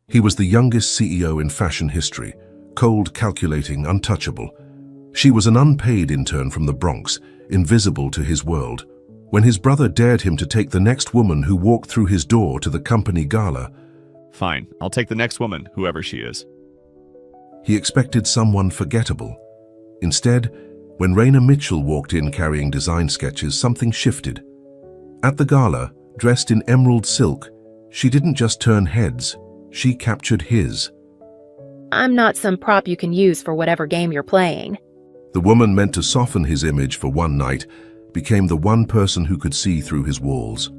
He was the youngest CEO in fashion history, cold, calculating, untouchable. She was an unpaid intern from the Bronx, invisible to his world. When his brother dared him to take the next woman who walked through his door to the company gala, Fine, I'll take the next woman, whoever she is. he expected someone forgettable. Instead, when Raina Mitchell walked in carrying design sketches, something shifted. At the gala, dressed in emerald silk, she didn't just turn heads, she captured his. I'm not some prop you can use for whatever game you're playing. The woman meant to soften his image for one night became the one person who could see through his walls.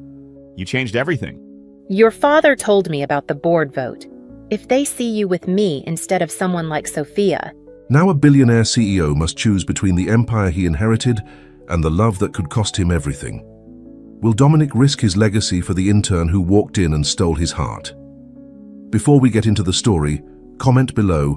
You changed everything. Your father told me about the board vote. If they see you with me instead of someone like Sophia. Now a billionaire CEO must choose between the empire he inherited and the love that could cost him everything. Will Dominic risk his legacy for the intern who walked in and stole his heart? Before we get into the story, comment below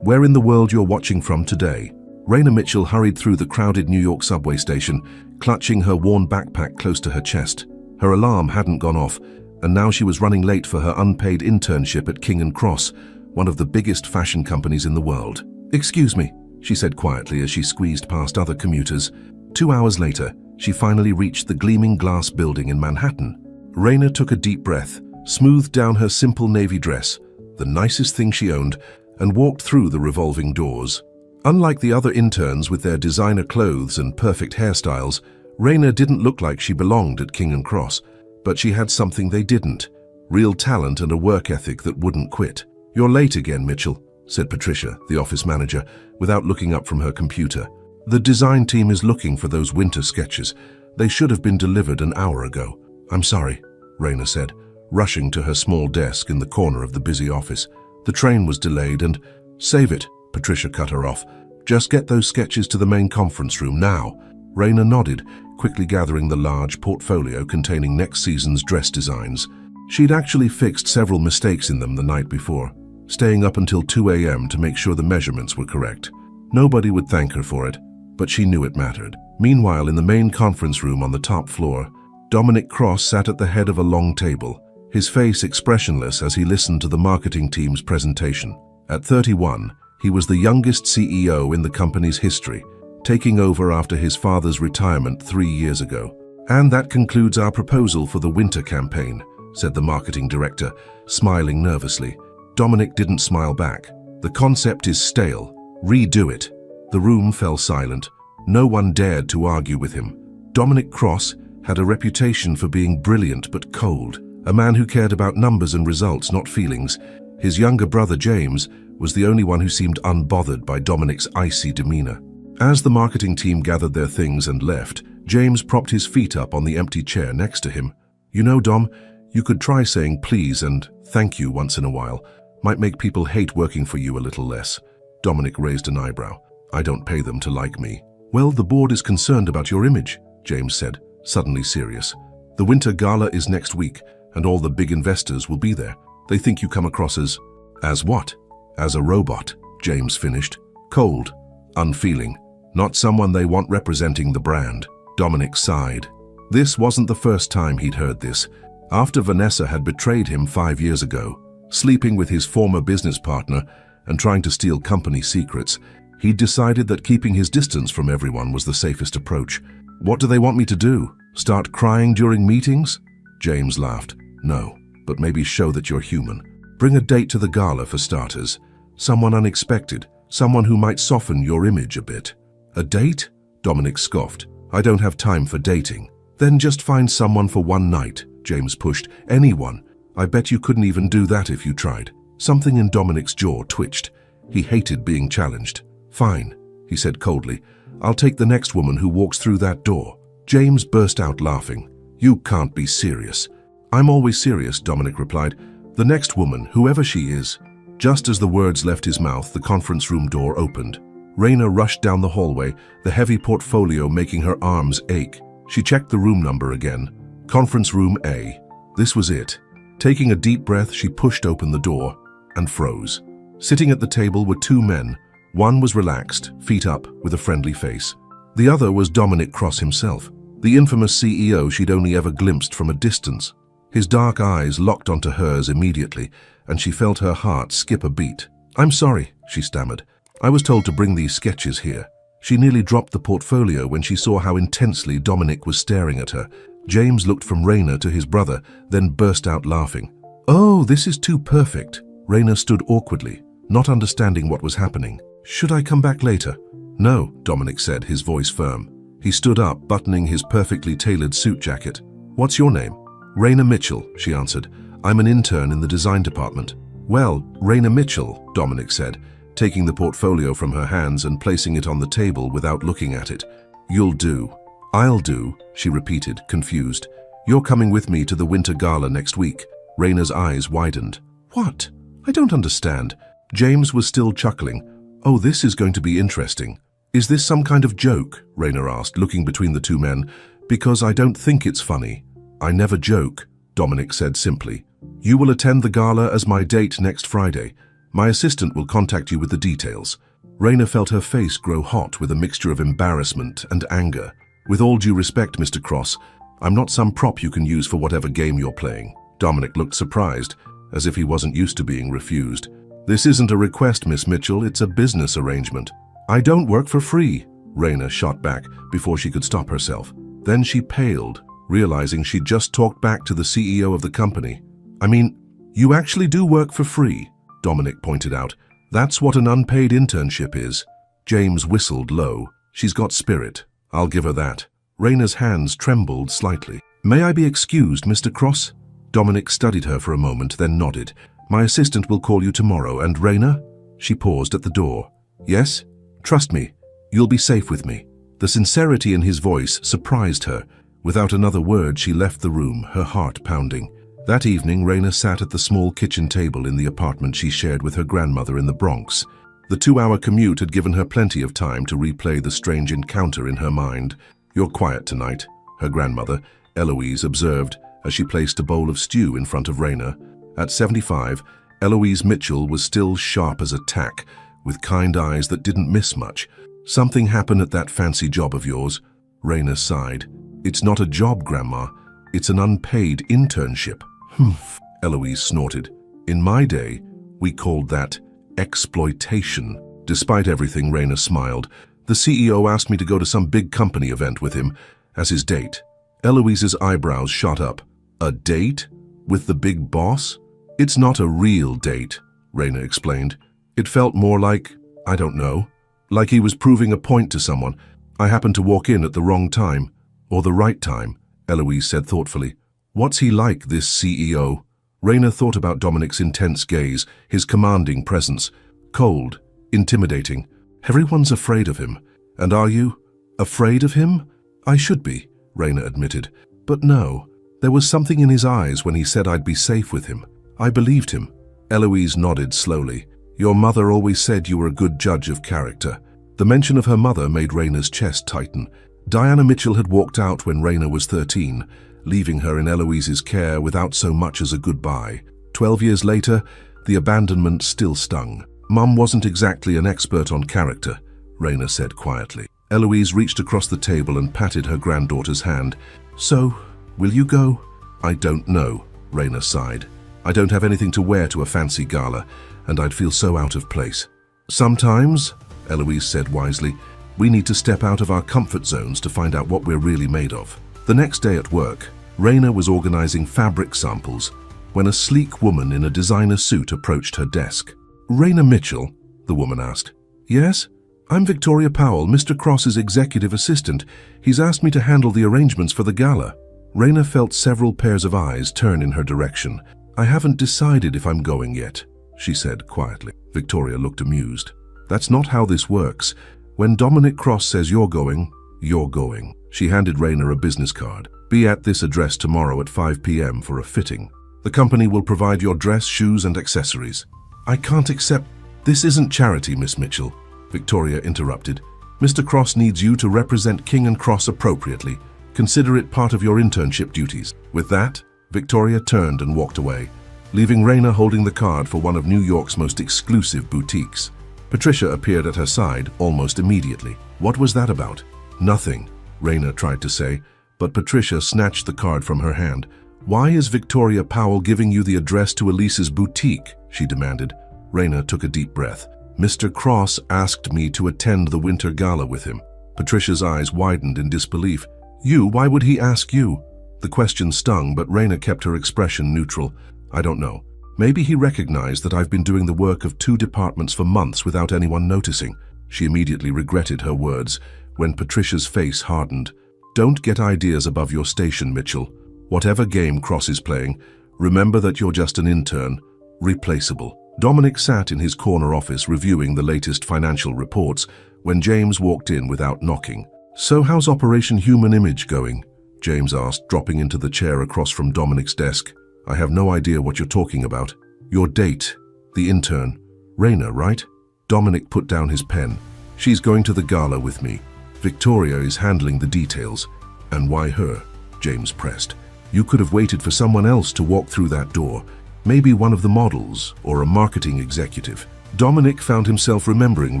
where in the world you're watching from today. Raina Mitchell hurried through the crowded New York subway station, clutching her worn backpack close to her chest. Her alarm hadn't gone off, and now she was running late for her unpaid internship at King & Cross, one of the biggest fashion companies in the world. "Excuse me," she said quietly as she squeezed past other commuters. 2 hours later, she finally reached the gleaming glass building in Manhattan. Raina took a deep breath, smoothed down her simple navy dress, the nicest thing she owned, and walked through the revolving doors. Unlike the other interns with their designer clothes and perfect hairstyles, Raina didn't look like she belonged at King & Cross, but she had something they didn't, real talent and a work ethic that wouldn't quit. "You're late again, Mitchell," said Patricia, the office manager, without looking up from her computer. "The design team is looking for those winter sketches. They should have been delivered an hour ago." "I'm sorry," Raina said, rushing to her small desk in the corner of the busy office. "The train was delayed and—" "Save it," Patricia cut her off. "Just get those sketches to the main conference room now." Raina nodded, quickly gathering the large portfolio containing next season's dress designs. She'd actually fixed several mistakes in them the night before, staying up until 2 a.m. to make sure the measurements were correct. Nobody would thank her for it, but she knew it mattered. Meanwhile, in the main conference room on the top floor, Dominic Cross sat at the head of a long table, his face expressionless as he listened to the marketing team's presentation. At 31, he was the youngest CEO in the company's history, taking over after his father's retirement 3 years ago. "And that concludes our proposal for the winter campaign," said the marketing director, smiling nervously. Dominic didn't smile back. "The concept is stale. Redo it." The room fell silent. No one dared to argue with him. Dominic Cross had a reputation for being brilliant but cold, a man who cared about numbers and results, not feelings. His younger brother, James, was the only one who seemed unbothered by Dominic's icy demeanor. As the marketing team gathered their things and left, James propped his feet up on the empty chair next to him. "You know, Dom, you could try saying please and thank you once in a while. Might make people hate working for you a little less." Dominic raised an eyebrow. "I don't pay them to like me." "Well, the board is concerned about your image," James said, suddenly serious. "The winter gala is next week, and all the big investors will be there. They think you come across as..." "As what?" "As a robot," James finished. "Cold, unfeeling, not someone they want representing the brand." Dominic sighed. This wasn't the first time he'd heard this. After Vanessa had betrayed him 5 years ago, sleeping with his former business partner and trying to steal company secrets, he'd decided that keeping his distance from everyone was the safest approach. "What do they want me to do? Start crying during meetings?" James laughed. "No, but maybe show that you're human. Bring a date to the gala for starters. Someone unexpected, someone who might soften your image a bit." "A date?" Dominic scoffed. "I don't have time for dating." "Then just find someone for one night," James pushed. "Anyone. I bet you couldn't even do that if you tried." Something in Dominic's jaw twitched. He hated being challenged. "Fine," he said coldly. "I'll take the next woman who walks through that door." James burst out laughing. "You can't be serious." "I'm always serious," Dominic replied. "The next woman, whoever she is." Just as the words left his mouth, the conference room door opened. Raina rushed down the hallway, the heavy portfolio making her arms ache. She checked the room number again. Conference room A. This was it. Taking a deep breath, she pushed open the door and froze. Sitting at the table were 2 men. One was relaxed, feet up, with a friendly face. The other was Dominic Cross himself, the infamous CEO she'd only ever glimpsed from a distance. His dark eyes locked onto hers immediately, and she felt her heart skip a beat. "I'm sorry," she stammered. "I was told to bring these sketches here." She nearly dropped the portfolio when she saw how intensely Dominic was staring at her. James looked from Raina to his brother, then burst out laughing. "Oh, this is too perfect." Raina stood awkwardly, not understanding what was happening. "Should I come back later?" "No," Dominic said, his voice firm. He stood up, buttoning his perfectly tailored suit jacket. "What's your name?" "Raina Mitchell," she answered. "I'm an intern in the design department." "Well, Raina Mitchell," Dominic said, taking the portfolio from her hands and placing it on the table without looking at it. "You'll do." "I'll do," she repeated, confused. "You're coming with me to the winter gala next week." Raina's eyes widened. "What? I don't understand." James was still chuckling. "Oh, this is going to be interesting." "Is this some kind of joke?" Raina asked, looking between the two men. "Because I don't think it's funny." "I never joke," Dominic said simply. "You will attend the gala as my date next Friday. My assistant will contact you with the details." Raina felt her face grow hot with a mixture of embarrassment and anger. "With all due respect, Mr. Cross, I'm not some prop you can use for whatever game you're playing." Dominic looked surprised, as if he wasn't used to being refused. "This isn't a request, Miss Mitchell, it's a business arrangement." "I don't work for free," Raina shot back before she could stop herself. Then she paled, realizing she'd just talked back to the CEO of the company. "I mean, you actually do work for free," Dominic pointed out. "That's what an unpaid internship is." James whistled low. "She's got spirit. I'll give her that." Raina's hands trembled slightly. "May I be excused, Mr. Cross?" Dominic studied her for a moment, then nodded. "My assistant will call you tomorrow, and Raina?" She paused at the door. "Yes? Trust me, you'll be safe with me." The sincerity in his voice surprised her. Without another word, she left the room, her heart pounding. That evening, Raina sat at the small kitchen table in the apartment she shared with her grandmother in the Bronx. The 2-hour commute had given her plenty of time to replay the strange encounter in her mind. "You're quiet tonight," her grandmother, Eloise, observed as she placed a bowl of stew in front of Raina. At 75, Eloise Mitchell was still sharp as a tack, with kind eyes that didn't miss much. "Something happened at that fancy job of yours," Raina sighed. "It's not a job, Grandma. It's an unpaid internship." "Humph," Eloise snorted. "In my day, we called that exploitation." Despite everything, Raina smiled. "The CEO asked me to go to some big company event with him as his date." Eloise's eyebrows shot up. "A date? With the big boss?" "It's not a real date," Raina explained. "It felt more like, I don't know, like he was proving a point to someone. I happened to walk in at the wrong time." "Or the right time," Eloise said thoughtfully. "What's he like, this CEO?" Raina thought about Dominic's intense gaze, his commanding presence. Cold, intimidating. "Everyone's afraid of him. And are you afraid of him?" "I should be," Raina admitted. "But no, there was something in his eyes when he said I'd be safe with him. I believed him." Eloise nodded slowly. "Your mother always said you were a good judge of character." The mention of her mother made Raina's chest tighten. Diana Mitchell had walked out when Raina was 13, leaving her in Eloise's care without so much as a goodbye. 12 years later, the abandonment still stung. "Mum wasn't exactly an expert on character," Raina said quietly. Eloise reached across the table and patted her granddaughter's hand. "So, will you go?" "I don't know," Raina sighed. "I don't have anything to wear to a fancy gala, and I'd feel so out of place." "Sometimes," Eloise said wisely, "we need to step out of our comfort zones to find out what we're really made of." The next day at work, Raina was organizing fabric samples when a sleek woman in a designer suit approached her desk. "Raina Mitchell?" the woman asked. "Yes? I'm Victoria Powell, Mr. Cross's executive assistant. He's asked me to handle the arrangements for the gala." Raina felt several pairs of eyes turn in her direction. "I haven't decided if I'm going yet," she said quietly. Victoria looked amused. "That's not how this works. When Dominic Cross says you're going, you're going." She handed Raina a business card. "Be at this address tomorrow at 5 p.m. for a fitting. The company will provide your dress, shoes, and accessories." "I can't accept—" "This isn't charity, Miss Mitchell," Victoria interrupted. "Mr. Cross needs you to represent King and Cross appropriately. Consider it part of your internship duties." With that, Victoria turned and walked away, leaving Raina holding the card for one of New York's most exclusive boutiques. Patricia appeared at her side almost immediately. "What was that about?" "Nothing," Raina tried to say, but Patricia snatched the card from her hand. Why is Victoria Powell giving you the address to Elise's boutique? She demanded. Raina took a deep breath. Mr. Cross asked me to attend the winter gala with him. Patricia's eyes widened in disbelief. You? Why would he ask you? The question stung, but Raina kept her expression neutral. I don't know. Maybe he recognized that I've been doing the work of 2 departments for months without anyone noticing. She immediately regretted her words when Patricia's face hardened. Don't get ideas above your station, Mitchell. Whatever game Cross is playing, remember that you're just an intern. Replaceable. Dominic sat in his corner office reviewing the latest financial reports when James walked in without knocking. So how's Operation Human Image going? James asked, dropping into the chair across from Dominic's desk. I have no idea what you're talking about. Your date, the intern. Raina, right? Dominic put down his pen. She's going to the gala with me. Victoria is handling the details. And why her? James pressed. You could have waited for someone else to walk through that door. Maybe one of the models or a marketing executive. Dominic found himself remembering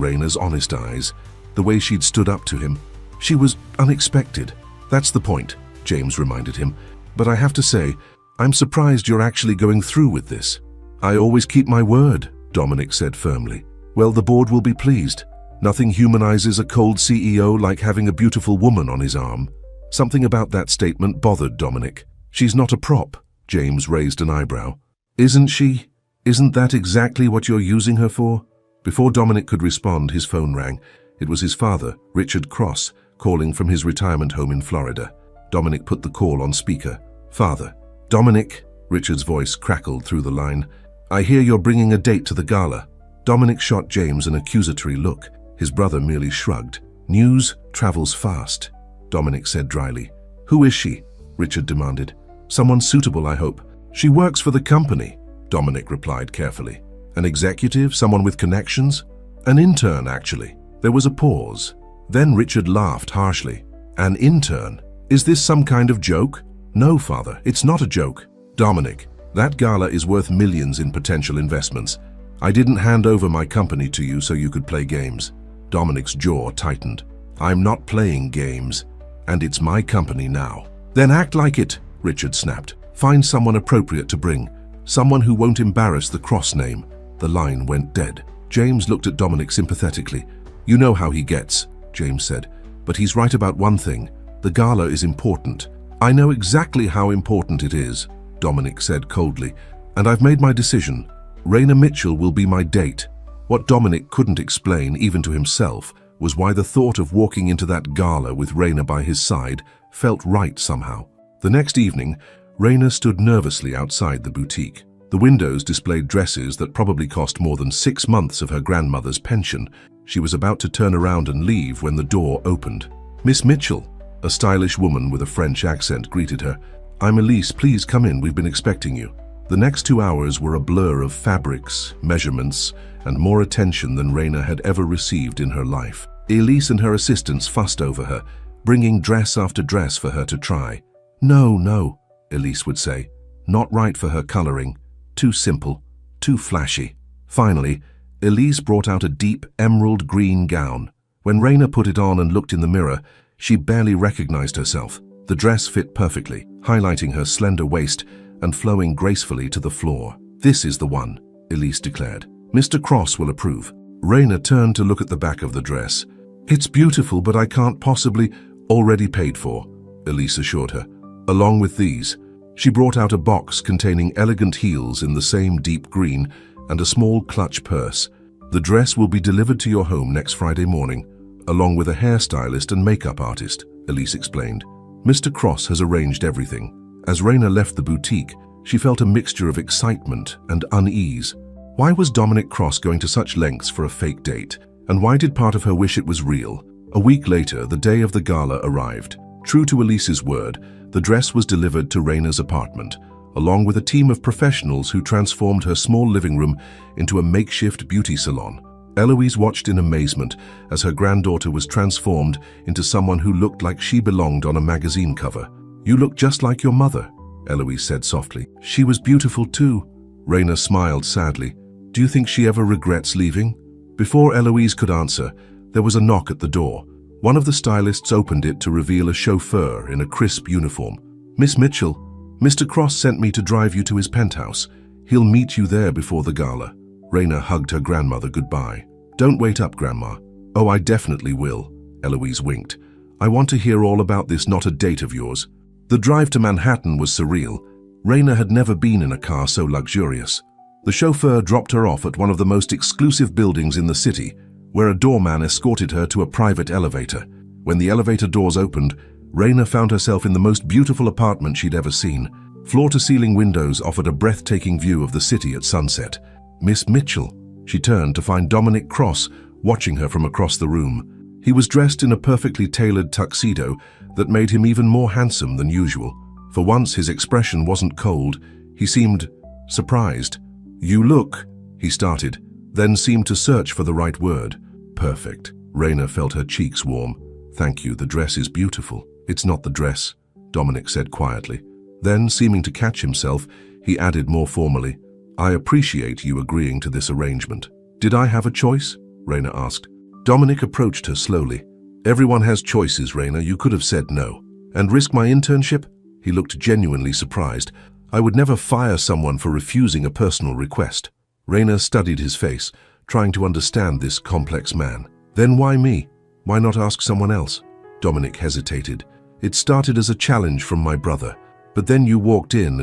Raina's honest eyes, the way she'd stood up to him. She was unexpected. That's the point, James reminded him. But I have to say, I'm surprised you're actually going through with this. I always keep my word, Dominic said firmly. Well, the board will be pleased. Nothing humanizes a cold CEO like having a beautiful woman on his arm. Something about that statement bothered Dominic. She's not a prop, James raised an eyebrow. Isn't she? Isn't that exactly what you're using her for? Before Dominic could respond, his phone rang. It was his father, Richard Cross, calling from his retirement home in Florida. Dominic put the call on speaker. Father. Dominic, Richard's voice crackled through the line. I hear you're bringing a date to the gala. Dominic shot James an accusatory look. His brother merely shrugged. News travels fast, Dominic said dryly. Who is she? Richard demanded. Someone suitable, I hope. She works for the company, Dominic replied carefully. An executive, someone with connections? An intern, actually. There was a pause. Then Richard laughed harshly. An intern? Is this some kind of joke? No, father, it's not a joke. Dominic, that gala is worth millions in potential investments. I didn't hand over my company to you so you could play games. Dominic's jaw tightened. I'm not playing games, and it's my company now. Then act like it, Richard snapped. Find someone appropriate to bring. Someone who won't embarrass the Cross name. The line went dead. James looked at Dominic sympathetically. You know how he gets, James said. But he's right about one thing. The gala is important. I know exactly how important it is, Dominic said coldly. And I've made my decision. Raina Mitchell will be my date. What Dominic couldn't explain, even to himself, was why the thought of walking into that gala with Raina by his side felt right somehow. The next evening, Raina stood nervously outside the boutique. The windows displayed dresses that probably cost more than 6 months of her grandmother's pension. She was about to turn around and leave when the door opened. Miss Mitchell, a stylish woman with a French accent, greeted her. I'm Elise, please come in, we've been expecting you. The next 2 hours were a blur of fabrics, measurements, and more attention than Raina had ever received in her life. Elise and her assistants fussed over her, bringing dress after dress for her to try. No, Elise would say. Not right for her coloring. Too simple. Too flashy. Finally, Elise brought out a deep emerald green gown. When Raina put it on and looked in the mirror, she barely recognized herself. The dress fit perfectly, highlighting her slender waist and flowing gracefully to the floor. This is the one, Elise declared. Mr. Cross will approve. Raina turned to look at the back of the dress. It's beautiful, but I can't possibly... Already paid for, Elise assured her. Along with these, she brought out a box containing elegant heels in the same deep green and a small clutch purse. The dress will be delivered to your home next Friday morning, along with a hairstylist and makeup artist, Elise explained. Mr. Cross has arranged everything. As Raina left the boutique, she felt a mixture of excitement and unease. Why was Dominic Cross going to such lengths for a fake date? And why did part of her wish it was real? A week later, the day of the gala arrived. True to Elise's word, the dress was delivered to Raina's apartment, along with a team of professionals who transformed her small living room into a makeshift beauty salon. Eloise watched in amazement as her granddaughter was transformed into someone who looked like she belonged on a magazine cover. You look just like your mother, Eloise said softly. She was beautiful too. Raina smiled sadly. Do you think she ever regrets leaving? Before Eloise could answer, there was a knock at the door. One of the stylists opened it to reveal a chauffeur in a crisp uniform. Miss Mitchell, Mr. Cross sent me to drive you to his penthouse. He'll meet you there before the gala. Raina hugged her grandmother goodbye. Don't wait up, Grandma. Oh, I definitely will, Eloise winked. I want to hear all about this not a date of yours. The drive to Manhattan was surreal. Raina had never been in a car so luxurious. The chauffeur dropped her off at one of the most exclusive buildings in the city, where a doorman escorted her to a private elevator. When the elevator doors opened, Raina found herself in the most beautiful apartment she'd ever seen. Floor-to-ceiling windows offered a breathtaking view of the city at sunset. Miss Mitchell, she turned to find Dominic Cross watching her from across the room. He was dressed in a perfectly tailored tuxedo that made him even more handsome than usual. For once, his expression wasn't cold. He seemed surprised. You look, he started, then seemed to search for the right word. Perfect. Raina felt her cheeks warm. Thank you, the dress is beautiful. It's not the dress, Dominic said quietly. Then, seeming to catch himself, he added more formally, I appreciate you agreeing to this arrangement. Did I have a choice? Raina asked. Dominic approached her slowly. Everyone has choices, Raina. You could have said no. And risk my internship? He looked genuinely surprised. I would never fire someone for refusing a personal request. Raina studied his face, trying to understand this complex man. Then why me? Why not ask someone else? Dominic hesitated. It started as a challenge from my brother. But then you walked in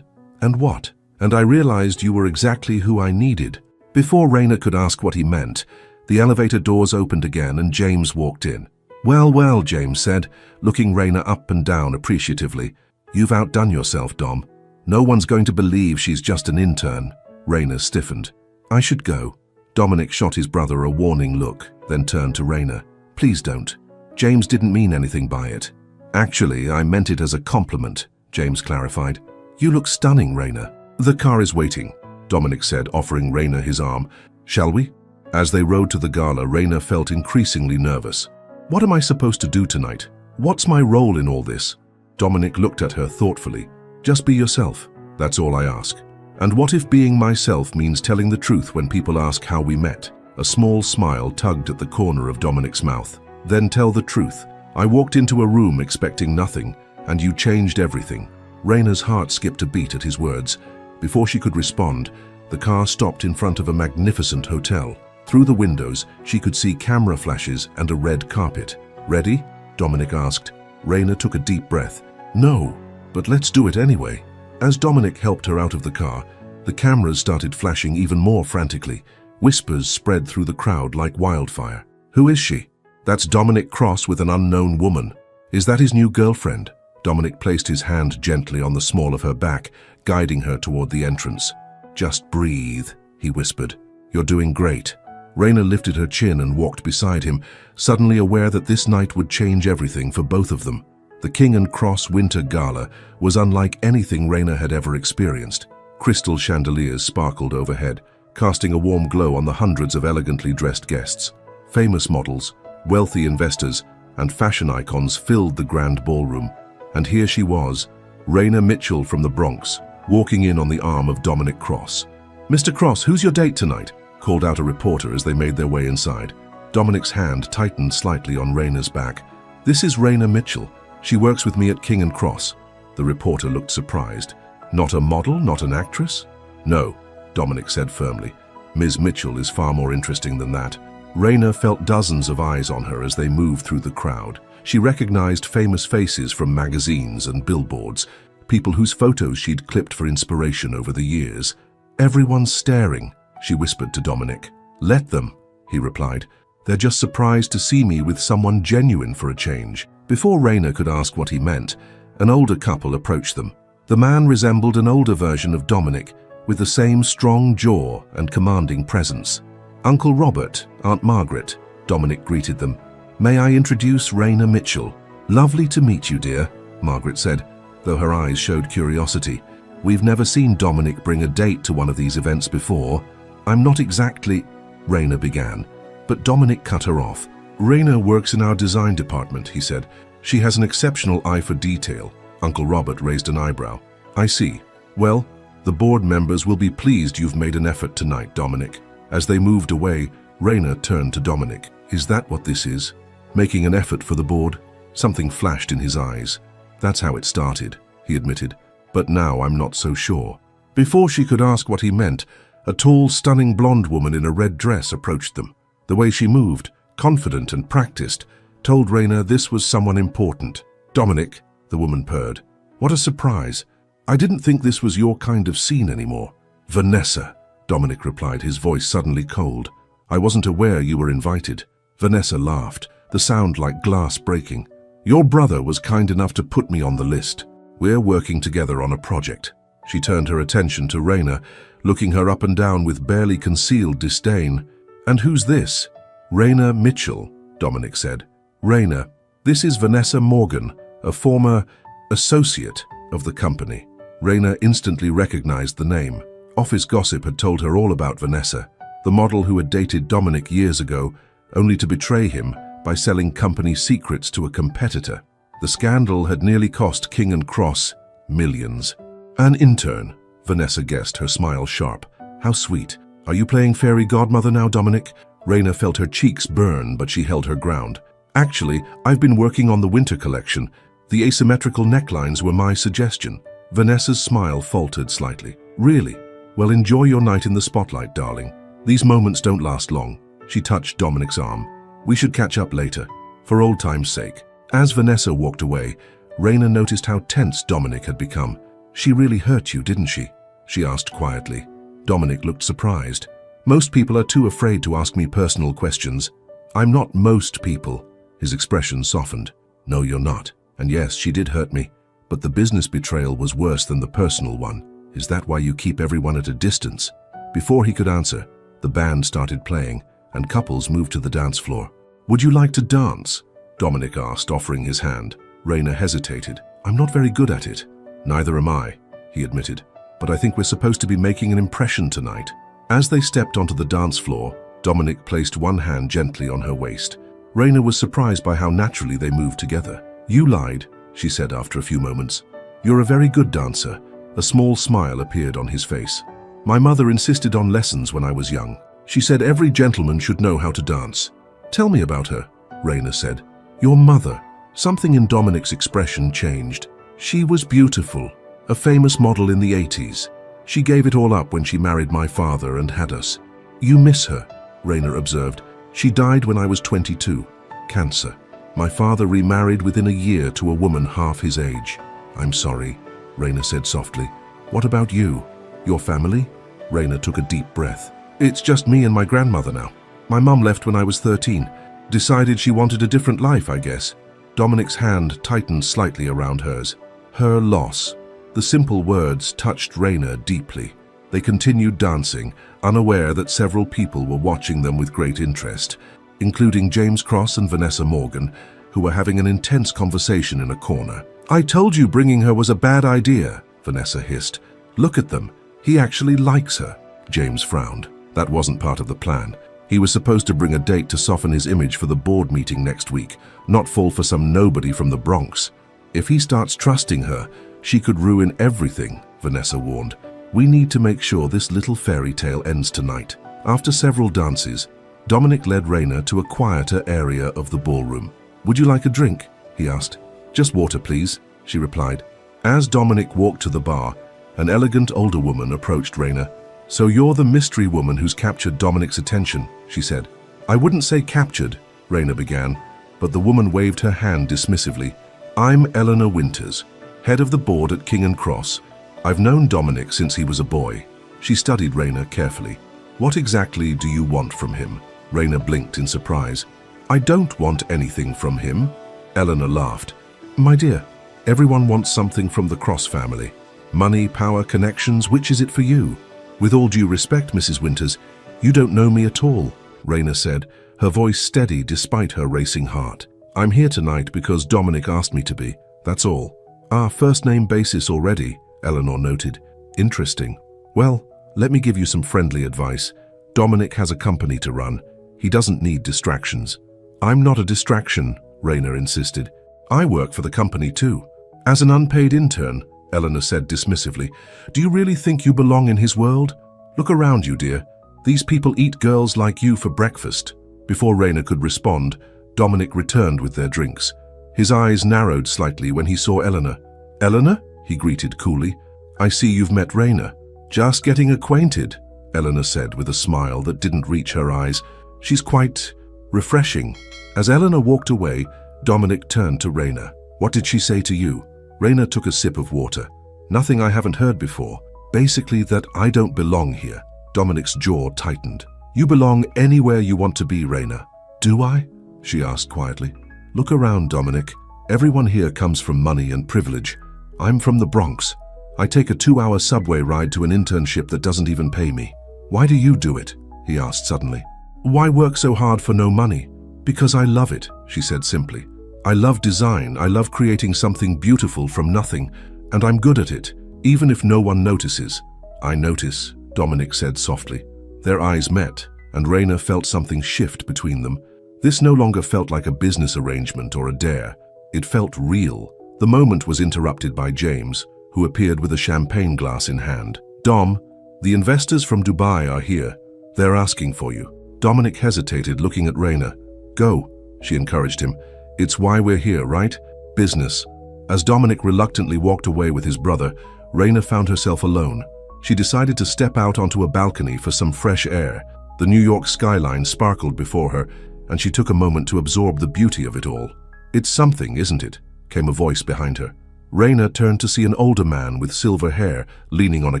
and what? And I realized you were exactly who I needed. Before Raina could ask what he meant, the elevator doors opened again and James walked in. Well, well, James said, looking Raina up and down appreciatively. You've outdone yourself, Dom. No one's going to believe she's just an intern. Raina stiffened. I should go. Dominic shot his brother a warning look, then turned to Raina. Please don't. James didn't mean anything by it. Actually, I meant it as a compliment, James clarified. You look stunning, Raina. The car is waiting, Dominic said, offering Raina his arm. Shall we? As they rode to the gala, Raina felt increasingly nervous. What am I supposed to do tonight? What's my role in all this? Dominic looked at her thoughtfully. Just be yourself. That's all I ask. And what if being myself means telling the truth when people ask how we met? A small smile tugged at the corner of Dominic's mouth. Then tell the truth. I walked into a room expecting nothing, and you changed everything. Raina's heart skipped a beat at his words. Before she could respond, the car stopped in front of a magnificent hotel. Through the windows, she could see camera flashes and a red carpet. Ready? Dominic asked. Raina took a deep breath. No, but let's do it anyway. As Dominic helped her out of the car, the cameras started flashing even more frantically. Whispers spread through the crowd like wildfire. Who is she? That's Dominic Cross with an unknown woman. Is that his new girlfriend? Dominic placed his hand gently on the small of her back, guiding her toward the entrance. Just breathe, he whispered. You're doing great. Raina lifted her chin and walked beside him, suddenly aware that this night would change everything for both of them. The King and Cross Winter Gala was unlike anything Raina had ever experienced. Crystal chandeliers sparkled overhead, casting a warm glow on the hundreds of elegantly dressed guests. Famous models, wealthy investors, and fashion icons filled the grand ballroom. And here she was, Raina Mitchell from the Bronx, walking in on the arm of Dominic Cross. Mr. Cross, who's your date tonight? Called out a reporter as they made their way inside. Dominic's hand tightened slightly on Raina's back. This is Raina Mitchell. She works with me at King and Cross. The reporter looked surprised. Not a model, not an actress? No, Dominic said firmly. Ms. Mitchell is far more interesting than that. Raina felt dozens of eyes on her as they moved through the crowd. She recognized famous faces from magazines and billboards, people whose photos she'd clipped for inspiration over the years. Everyone's staring, she whispered to Dominic. Let them, he replied. They're just surprised to see me with someone genuine for a change. Before Raina could ask what he meant, an older couple approached them. The man resembled an older version of Dominic, with the same strong jaw and commanding presence. Uncle Robert, Aunt Margaret, Dominic greeted them. May I introduce Raina Mitchell? Lovely to meet you, dear, Margaret said, though her eyes showed curiosity. We've never seen Dominic bring a date to one of these events before. I'm not exactly, Raina began, but Dominic cut her off. Raina works in our design department, he said. She has an exceptional eye for detail. Uncle Robert raised an eyebrow. I see. Well, the board members will be pleased you've made an effort tonight, Dominic. As they moved away, Raina turned to Dominic. Is that what this is? Making an effort for the board? Something flashed in his eyes. That's how it started, he admitted. but now I'm not so sure." Before she could ask what he meant, a tall, stunning blonde woman in a red dress approached them. The way she moved, confident and practiced, told Raina this was someone important. "Dominic," the woman purred. "What a surprise. I didn't think this was your kind of scene anymore." "Vanessa," Dominic replied, his voice suddenly cold. "I wasn't aware you were invited." Vanessa laughed, the sound like glass breaking. "Your brother was kind enough to put me on the list. We're working together on a project." She turned her attention to Raina, looking her up and down with barely concealed disdain. "And who's this?" "Raina Mitchell," Dominic said. "Raina, this is Vanessa Morgan, a former associate of the company." Raina instantly recognized the name. Office gossip had told her all about Vanessa, the model who had dated Dominic years ago, only to betray him by selling company secrets to a competitor. The scandal had nearly cost King & Cross millions. "An intern," Vanessa guessed, her smile sharp. "How sweet. Are you playing fairy godmother now, Dominic?" Raina felt her cheeks burn, but she held her ground. "Actually, I've been working on the winter collection. The asymmetrical necklines were my suggestion." Vanessa's smile faltered slightly. "Really? Well, enjoy your night in the spotlight, darling. These moments don't last long." She touched Dominic's arm. "We should catch up later, for old time's sake." As Vanessa walked away, Raina noticed how tense Dominic had become. "She really hurt you, didn't she?" she asked quietly. Dominic looked surprised. "Most people are too afraid to ask me personal questions." "I'm not most people." His expression softened. "No, you're not. And yes, she did hurt me. But the business betrayal was worse than the personal one. Is that why you keep everyone at a distance?" Before he could answer, the band started playing, and couples moved to the dance floor. "Would you like to dance?" Dominic asked, offering his hand. Raina hesitated. "I'm not very good at it." "Neither am I," he admitted. "But I think we're supposed to be making an impression tonight." As they stepped onto the dance floor, Dominic placed one hand gently on her waist. Raina was surprised by how naturally they moved together. "You lied," she said after a few moments. "You're a very good dancer." A small smile appeared on his face. "My mother insisted on lessons when I was young. She said every gentleman should know how to dance." "Tell me about her," Raina said. "Your mother." Something in Dominic's expression changed. "She was beautiful, a famous model in the 80s. She gave it all up when she married my father and had us." "You miss her," Raina observed. "She died when I was 22. Cancer. My father remarried within a year to a woman half his age." "I'm sorry," Raina said softly. "What about you? Your family?" Raina took a deep breath. "It's just me and my grandmother now. My mum left when I was 13. Decided she wanted a different life, I guess." Dominic's hand tightened slightly around hers. "Her loss." The simple words touched Raina deeply. They continued dancing, unaware that several people were watching them with great interest, including James Cross and Vanessa Morgan, who were having an intense conversation in a corner. "I told you bringing her was a bad idea," Vanessa hissed. "Look at them. He actually likes her." James frowned. That wasn't part of the plan. He was supposed to bring a date to soften his image for the board meeting next week, not fall for some nobody from the Bronx. "If he starts trusting her, she could ruin everything," Vanessa warned. "We need to make sure this little fairy tale ends tonight." After several dances, Dominic led Raina to a quieter area of the ballroom. "Would you like a drink?" he asked. "Just water, please," she replied. As Dominic walked to the bar, an elegant older woman approached Raina. "So you're the mystery woman who's captured Dominic's attention," she said. "I wouldn't say captured," Raina began, but the woman waved her hand dismissively. "I'm Eleanor Winters, head of the board at King & Cross. I've known Dominic since he was a boy." She studied Raina carefully. "What exactly do you want from him?" Raina blinked in surprise. "I don't want anything from him." Eleanor laughed. "My dear, everyone wants something from the Cross family. Money, power, connections, which is it for you?" "With all due respect, Mrs. Winters, you don't know me at all," Raina said, her voice steady despite her racing heart. "I'm here tonight because Dominic asked me to be, that's all." "Ah, first-name basis already," Eleanor noted. "Interesting. Well, let me give you some friendly advice. Dominic has a company to run. He doesn't need distractions." "I'm not a distraction," Raina insisted. "I work for the company too." "As an unpaid intern," Eleanor said dismissively. "Do you really think you belong in his world? Look around you, dear. These people eat girls like you for breakfast." Before Raina could respond, Dominic returned with their drinks. His eyes narrowed slightly when he saw Eleanor. "Eleanor?" he greeted coolly. I see you've met Raina. Just getting acquainted, Eleanor said with a smile that didn't reach her eyes. She's quite refreshing. As Eleanor walked away, Dominic turned to Raina. What did she say to you? Raina took a sip of water. Nothing I haven't heard before. Basically that I don't belong here. Dominic's jaw tightened. You belong anywhere you want to be, Raina. Do I? She asked quietly. Look around, Dominic. Everyone here comes from money and privilege. I'm from the Bronx. I take a 2-hour subway ride to an internship that doesn't even pay me. Why do you do it? He asked suddenly. Why work so hard for no money? Because I love it, she said simply. I love design. I love creating something beautiful from nothing, and I'm good at it, even if no one notices. I notice, Dominic said softly. Their eyes met, and Raina felt something shift between them. This no longer felt like a business arrangement or a dare. It felt real. The moment was interrupted by James, who appeared with a champagne glass in hand. Dom, the investors from Dubai are here. They're asking for you. Dominic hesitated, looking at Raina. Go, she encouraged him. It's why we're here, right? Business. As Dominic reluctantly walked away with his brother, Raina found herself alone. She decided to step out onto a balcony for some fresh air. The New York skyline sparkled before her, and she took a moment to absorb the beauty of it all. It's something, isn't it? Came a voice behind her. Raina turned to see an older man with silver hair leaning on a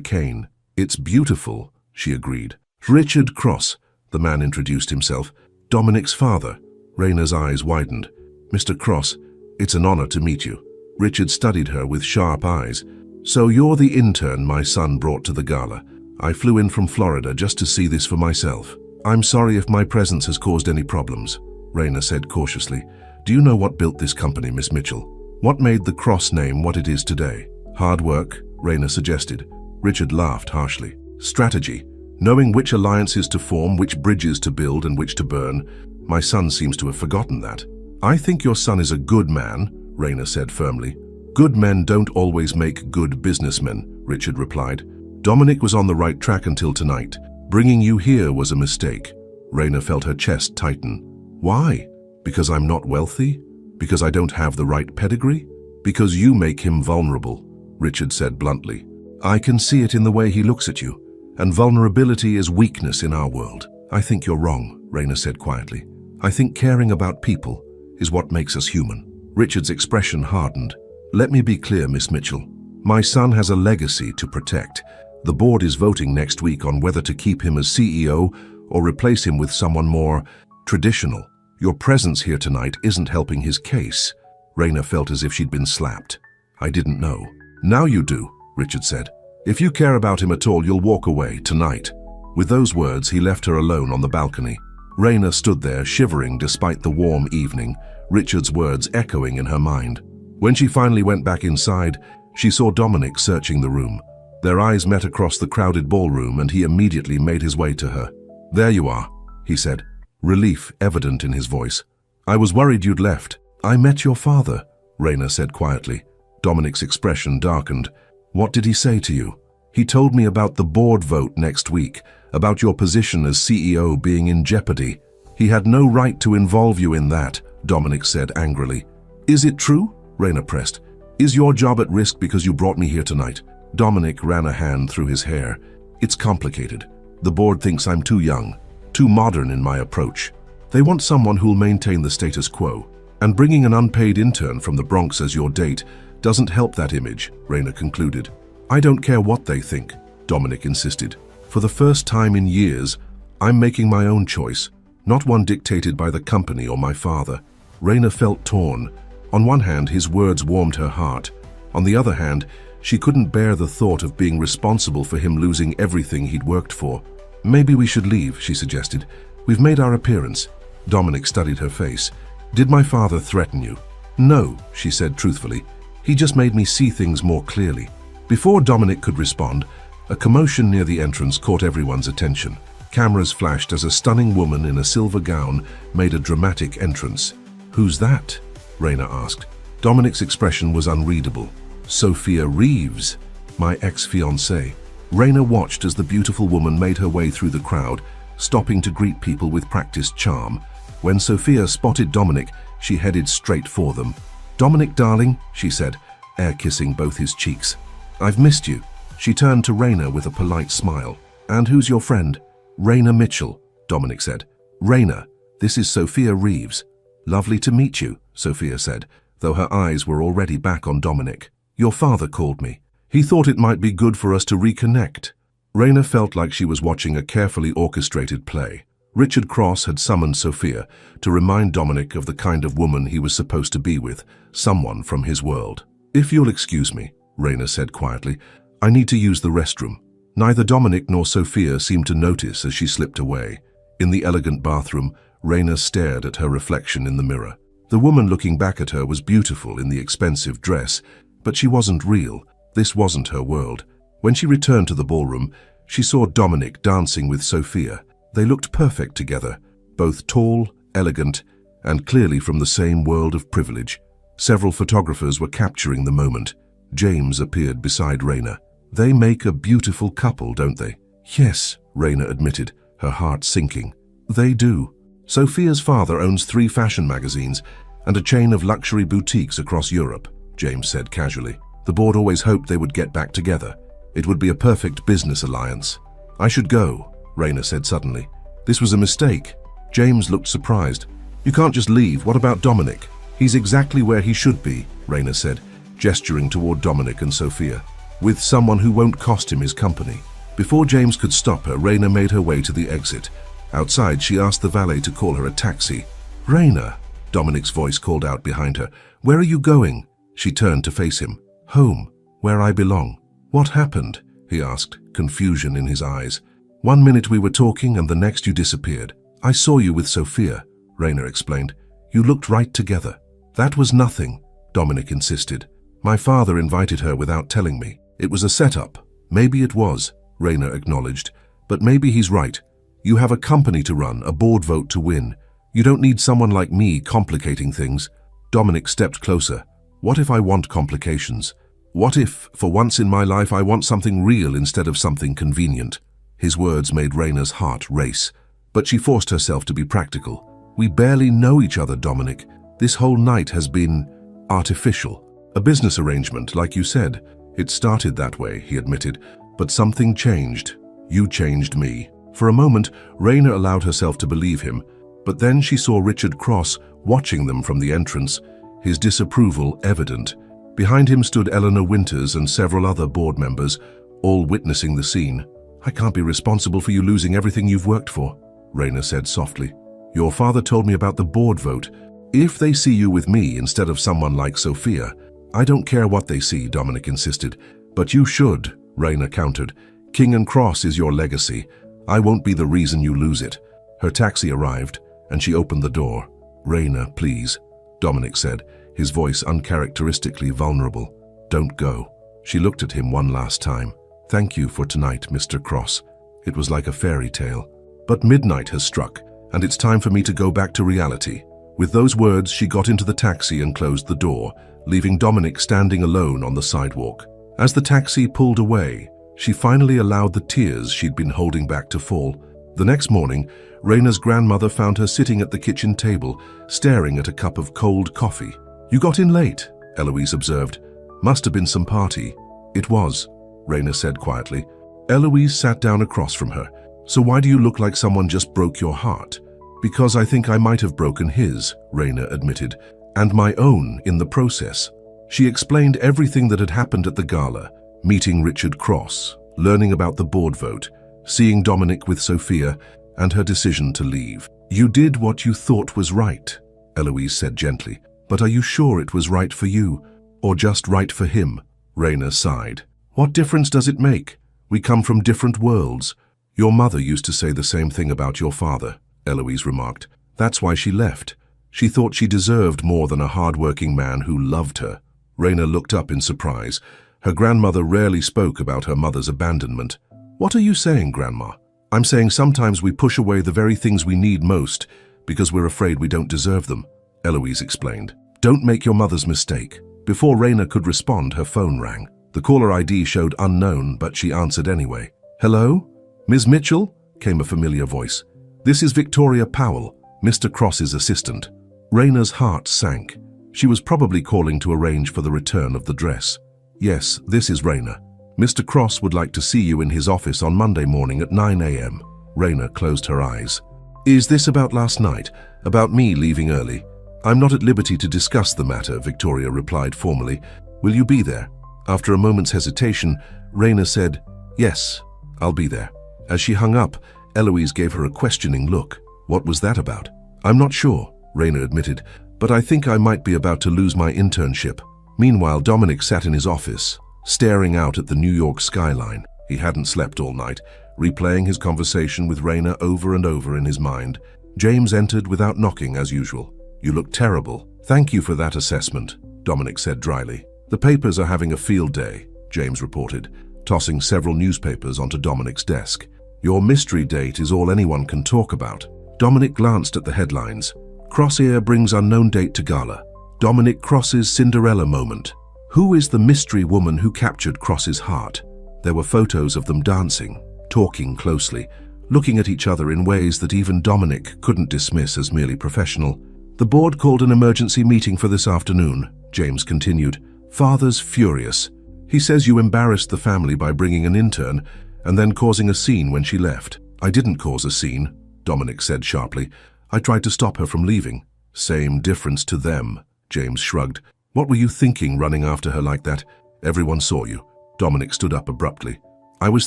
cane. It's beautiful, she agreed. Richard Cross, the man introduced himself. Dominic's father. Raina's eyes widened. Mr. Cross, it's an honor to meet you. Richard studied her with sharp eyes. So you're the intern my son brought to the gala. I flew in from Florida just to see this for myself. I'm sorry if my presence has caused any problems, Raina said cautiously. Do you know what built this company, Miss Mitchell? What made the Cross name what it is today? Hard work, Raina suggested. Richard laughed harshly. Strategy. Knowing which alliances to form, which bridges to build and which to burn. My son seems to have forgotten that. I think your son is a good man, Raina said firmly. Good men don't always make good businessmen, Richard replied. Dominic was on the right track until tonight. Bringing you here was a mistake. Raina felt her chest tighten. Why? Because I'm not wealthy? Because I don't have the right pedigree? Because you make him vulnerable, Richard said bluntly. I can see it in the way he looks at you. And vulnerability is weakness in our world. I think you're wrong, Raina said quietly. I think caring about people is what makes us human. Richard's expression hardened. Let me be clear, Miss Mitchell. My son has a legacy to protect. The board is voting next week on whether to keep him as CEO or replace him with someone more traditional. Your presence here tonight isn't helping his case. Raina felt as if she'd been slapped. I didn't know. Now you do, Richard said. If you care about him at all, you'll walk away tonight. With those words, he left her alone on the balcony. Raina stood there, shivering despite the warm evening, Richard's words echoing in her mind. When she finally went back inside, she saw Dominic searching the room. Their eyes met across the crowded ballroom, and he immediately made his way to her. There you are, he said, relief evident in his voice. I was worried you'd left. I met your father, Raina said quietly. Dominic's expression darkened. What did he say to you? He told me about the board vote next week, about your position as CEO being in jeopardy. He had no right to involve you in that, Dominic said angrily. Is it true? Raina pressed. Is your job at risk because you brought me here tonight? Dominic ran a hand through his hair. It's complicated. The board thinks I'm too young, too modern in my approach. They want someone who'll maintain the status quo. And bringing an unpaid intern from the Bronx as your date doesn't help that image, Raina concluded. I don't care what they think, Dominic insisted. For the first time in years, I'm making my own choice, not one dictated by the company or my father. Raina felt torn. On one hand, his words warmed her heart. On the other hand, she couldn't bear the thought of being responsible for him losing everything he'd worked for. Maybe we should leave, she suggested. We've made our appearance. Dominic studied her face. Did my father threaten you? No, she said truthfully. He just made me see things more clearly. Before Dominic could respond, a commotion near the entrance caught everyone's attention. Cameras flashed as a stunning woman in a silver gown made a dramatic entrance. Who's that? Raina asked. Dominic's expression was unreadable. Sophia Reeves, my ex-fiancée. Raina watched as the beautiful woman made her way through the crowd, stopping to greet people with practiced charm. When Sophia spotted Dominic, she headed straight for them. Dominic, darling, she said, air kissing both his cheeks. I've missed you. She turned to Raina with a polite smile. "And who's your friend?" "Raina Mitchell," Dominic said. "Raina, this is Sophia Reeves." "Lovely to meet you," Sophia said, though her eyes were already back on Dominic. "Your father called me. He thought it might be good for us to reconnect." Raina felt like she was watching a carefully orchestrated play. Richard Cross had summoned Sophia to remind Dominic of the kind of woman he was supposed to be with, someone from his world. "If you'll excuse me," Raina said quietly, "I need to use the restroom." Neither Dominic nor Sophia seemed to notice as she slipped away. In the elegant bathroom, Raina stared at her reflection in the mirror. The woman looking back at her was beautiful in the expensive dress, but she wasn't real. This wasn't her world. When she returned to the ballroom, she saw Dominic dancing with Sophia. They looked perfect together, both tall, elegant, and clearly from the same world of privilege. Several photographers were capturing the moment. James appeared beside Raina. "They make a beautiful couple, don't they?" "Yes," Raina admitted, her heart sinking. "They do." "Sophia's father owns 3 fashion magazines and a chain of luxury boutiques across Europe," James said casually. "The board always hoped they would get back together. It would be a perfect business alliance." "I should go," Raina said suddenly. "This was a mistake." James looked surprised. "You can't just leave. What about Dominic?" "He's exactly where he should be," Raina said, gesturing toward Dominic and Sophia, "with someone who won't cost him his company." Before James could stop her, Raina made her way to the exit. Outside, she asked the valet to call her a taxi. "Raina," Dominic's voice called out behind her, "where are you going?" She turned to face him. "Home, where I belong." "What happened?" he asked, confusion in his eyes. "1 minute we were talking and the next you disappeared. I saw you with Sophia," Raina explained. "You looked right together." "That was nothing," Dominic insisted. "My father invited her without telling me. It was a setup." "Maybe it was," Raina acknowledged, "but maybe he's right. You have a company to run, a board vote to win. You don't need someone like me complicating things." Dominic stepped closer. "What if I want complications? What if, for once in my life, I want something real instead of something convenient?" His words made Raina's heart race, but she forced herself to be practical. "We barely know each other, Dominic. This whole night has been artificial. A business arrangement, like you said. It started that way," he admitted, "but something changed. You changed me." For a moment, Raina allowed herself to believe him, but then she saw Richard Cross watching them from the entrance, his disapproval evident. Behind him stood Eleanor Winters and several other board members, all witnessing the scene. "I can't be responsible for you losing everything you've worked for," Raina said softly. "Your father told me about the board vote. If they see you with me instead of someone like Sophia—" "I don't care what they see," Dominic insisted. "But you should," Raina countered. "King and Cross is your legacy. I won't be the reason you lose it." Her taxi arrived, and she opened the door. "Raina, please," Dominic said, his voice uncharacteristically vulnerable. "Don't go." She looked at him one last time. "Thank you for tonight, Mr. Cross. It was like a fairy tale. But midnight has struck, and it's time for me to go back to reality." With those words, she got into the taxi and closed the door, leaving Dominic standing alone on the sidewalk. As the taxi pulled away, she finally allowed the tears she'd been holding back to fall. The next morning, Raina's grandmother found her sitting at the kitchen table, staring at a cup of cold coffee. "You got in late," Eloise observed. "Must have been some party." "It was," Raina said quietly. Eloise sat down across from her. "So why do you look like someone just broke your heart?" "Because I think I might have broken his," Raina admitted, "and my own in the process." She explained everything that had happened at the gala, meeting Richard Cross, learning about the board vote, seeing Dominic with Sophia, and her decision to leave. "You did what you thought was right," Eloise said gently. "But are you sure it was right for you, or just right for him?" Raina sighed. "What difference does it make? We come from different worlds." "Your mother used to say the same thing about your father," Eloise remarked. "That's why she left. She thought she deserved more than a hard-working man who loved her." Raina looked up in surprise. Her grandmother rarely spoke about her mother's abandonment. "What are you saying, Grandma?" "I'm saying sometimes we push away the very things we need most because we're afraid we don't deserve them," Eloise explained. "Don't make your mother's mistake." Before Raina could respond, her phone rang. The caller ID showed unknown, but she answered anyway. "Hello? Ms. Mitchell?" came a familiar voice. "This is Victoria Powell, Mr. Cross's assistant." Raina's heart sank. She was probably calling to arrange for the return of the dress. "Yes, this is Raina." Mr. Cross would like to see you in his office on Monday morning at 9 a.m. Raina closed her eyes. Is this about last night? About me leaving early? I'm not at liberty to discuss the matter, Victoria replied formally. Will you be there? After a moment's hesitation, Raina said, Yes, I'll be there. As she hung up, Eloise gave her a questioning look. What was that about? I'm not sure, Raina admitted, but I think I might be about to lose my internship. Meanwhile, Dominic sat in his office, staring out at the New York skyline. He hadn't slept all night, replaying his conversation with Raina over and over in his mind. James entered without knocking as usual. You look terrible. Thank you for that assessment, Dominic said dryly. The papers are having a field day, James reported, tossing several newspapers onto Dominic's desk. Your mystery date is all anyone can talk about. Dominic glanced at the headlines. Crosshair brings unknown date to gala. Dominic Cross's Cinderella moment. Who is the mystery woman who captured Cross's heart? There were photos of them dancing, talking closely, looking at each other in ways that even Dominic couldn't dismiss as merely professional. The board called an emergency meeting for this afternoon, James continued. Father's furious. He says you embarrassed the family by bringing an intern and then causing a scene when she left. I didn't cause a scene, Dominic said sharply. I tried to stop her from leaving. Same difference to them, James shrugged. What were you thinking running after her like that? Everyone saw you. Dominic stood up abruptly. I was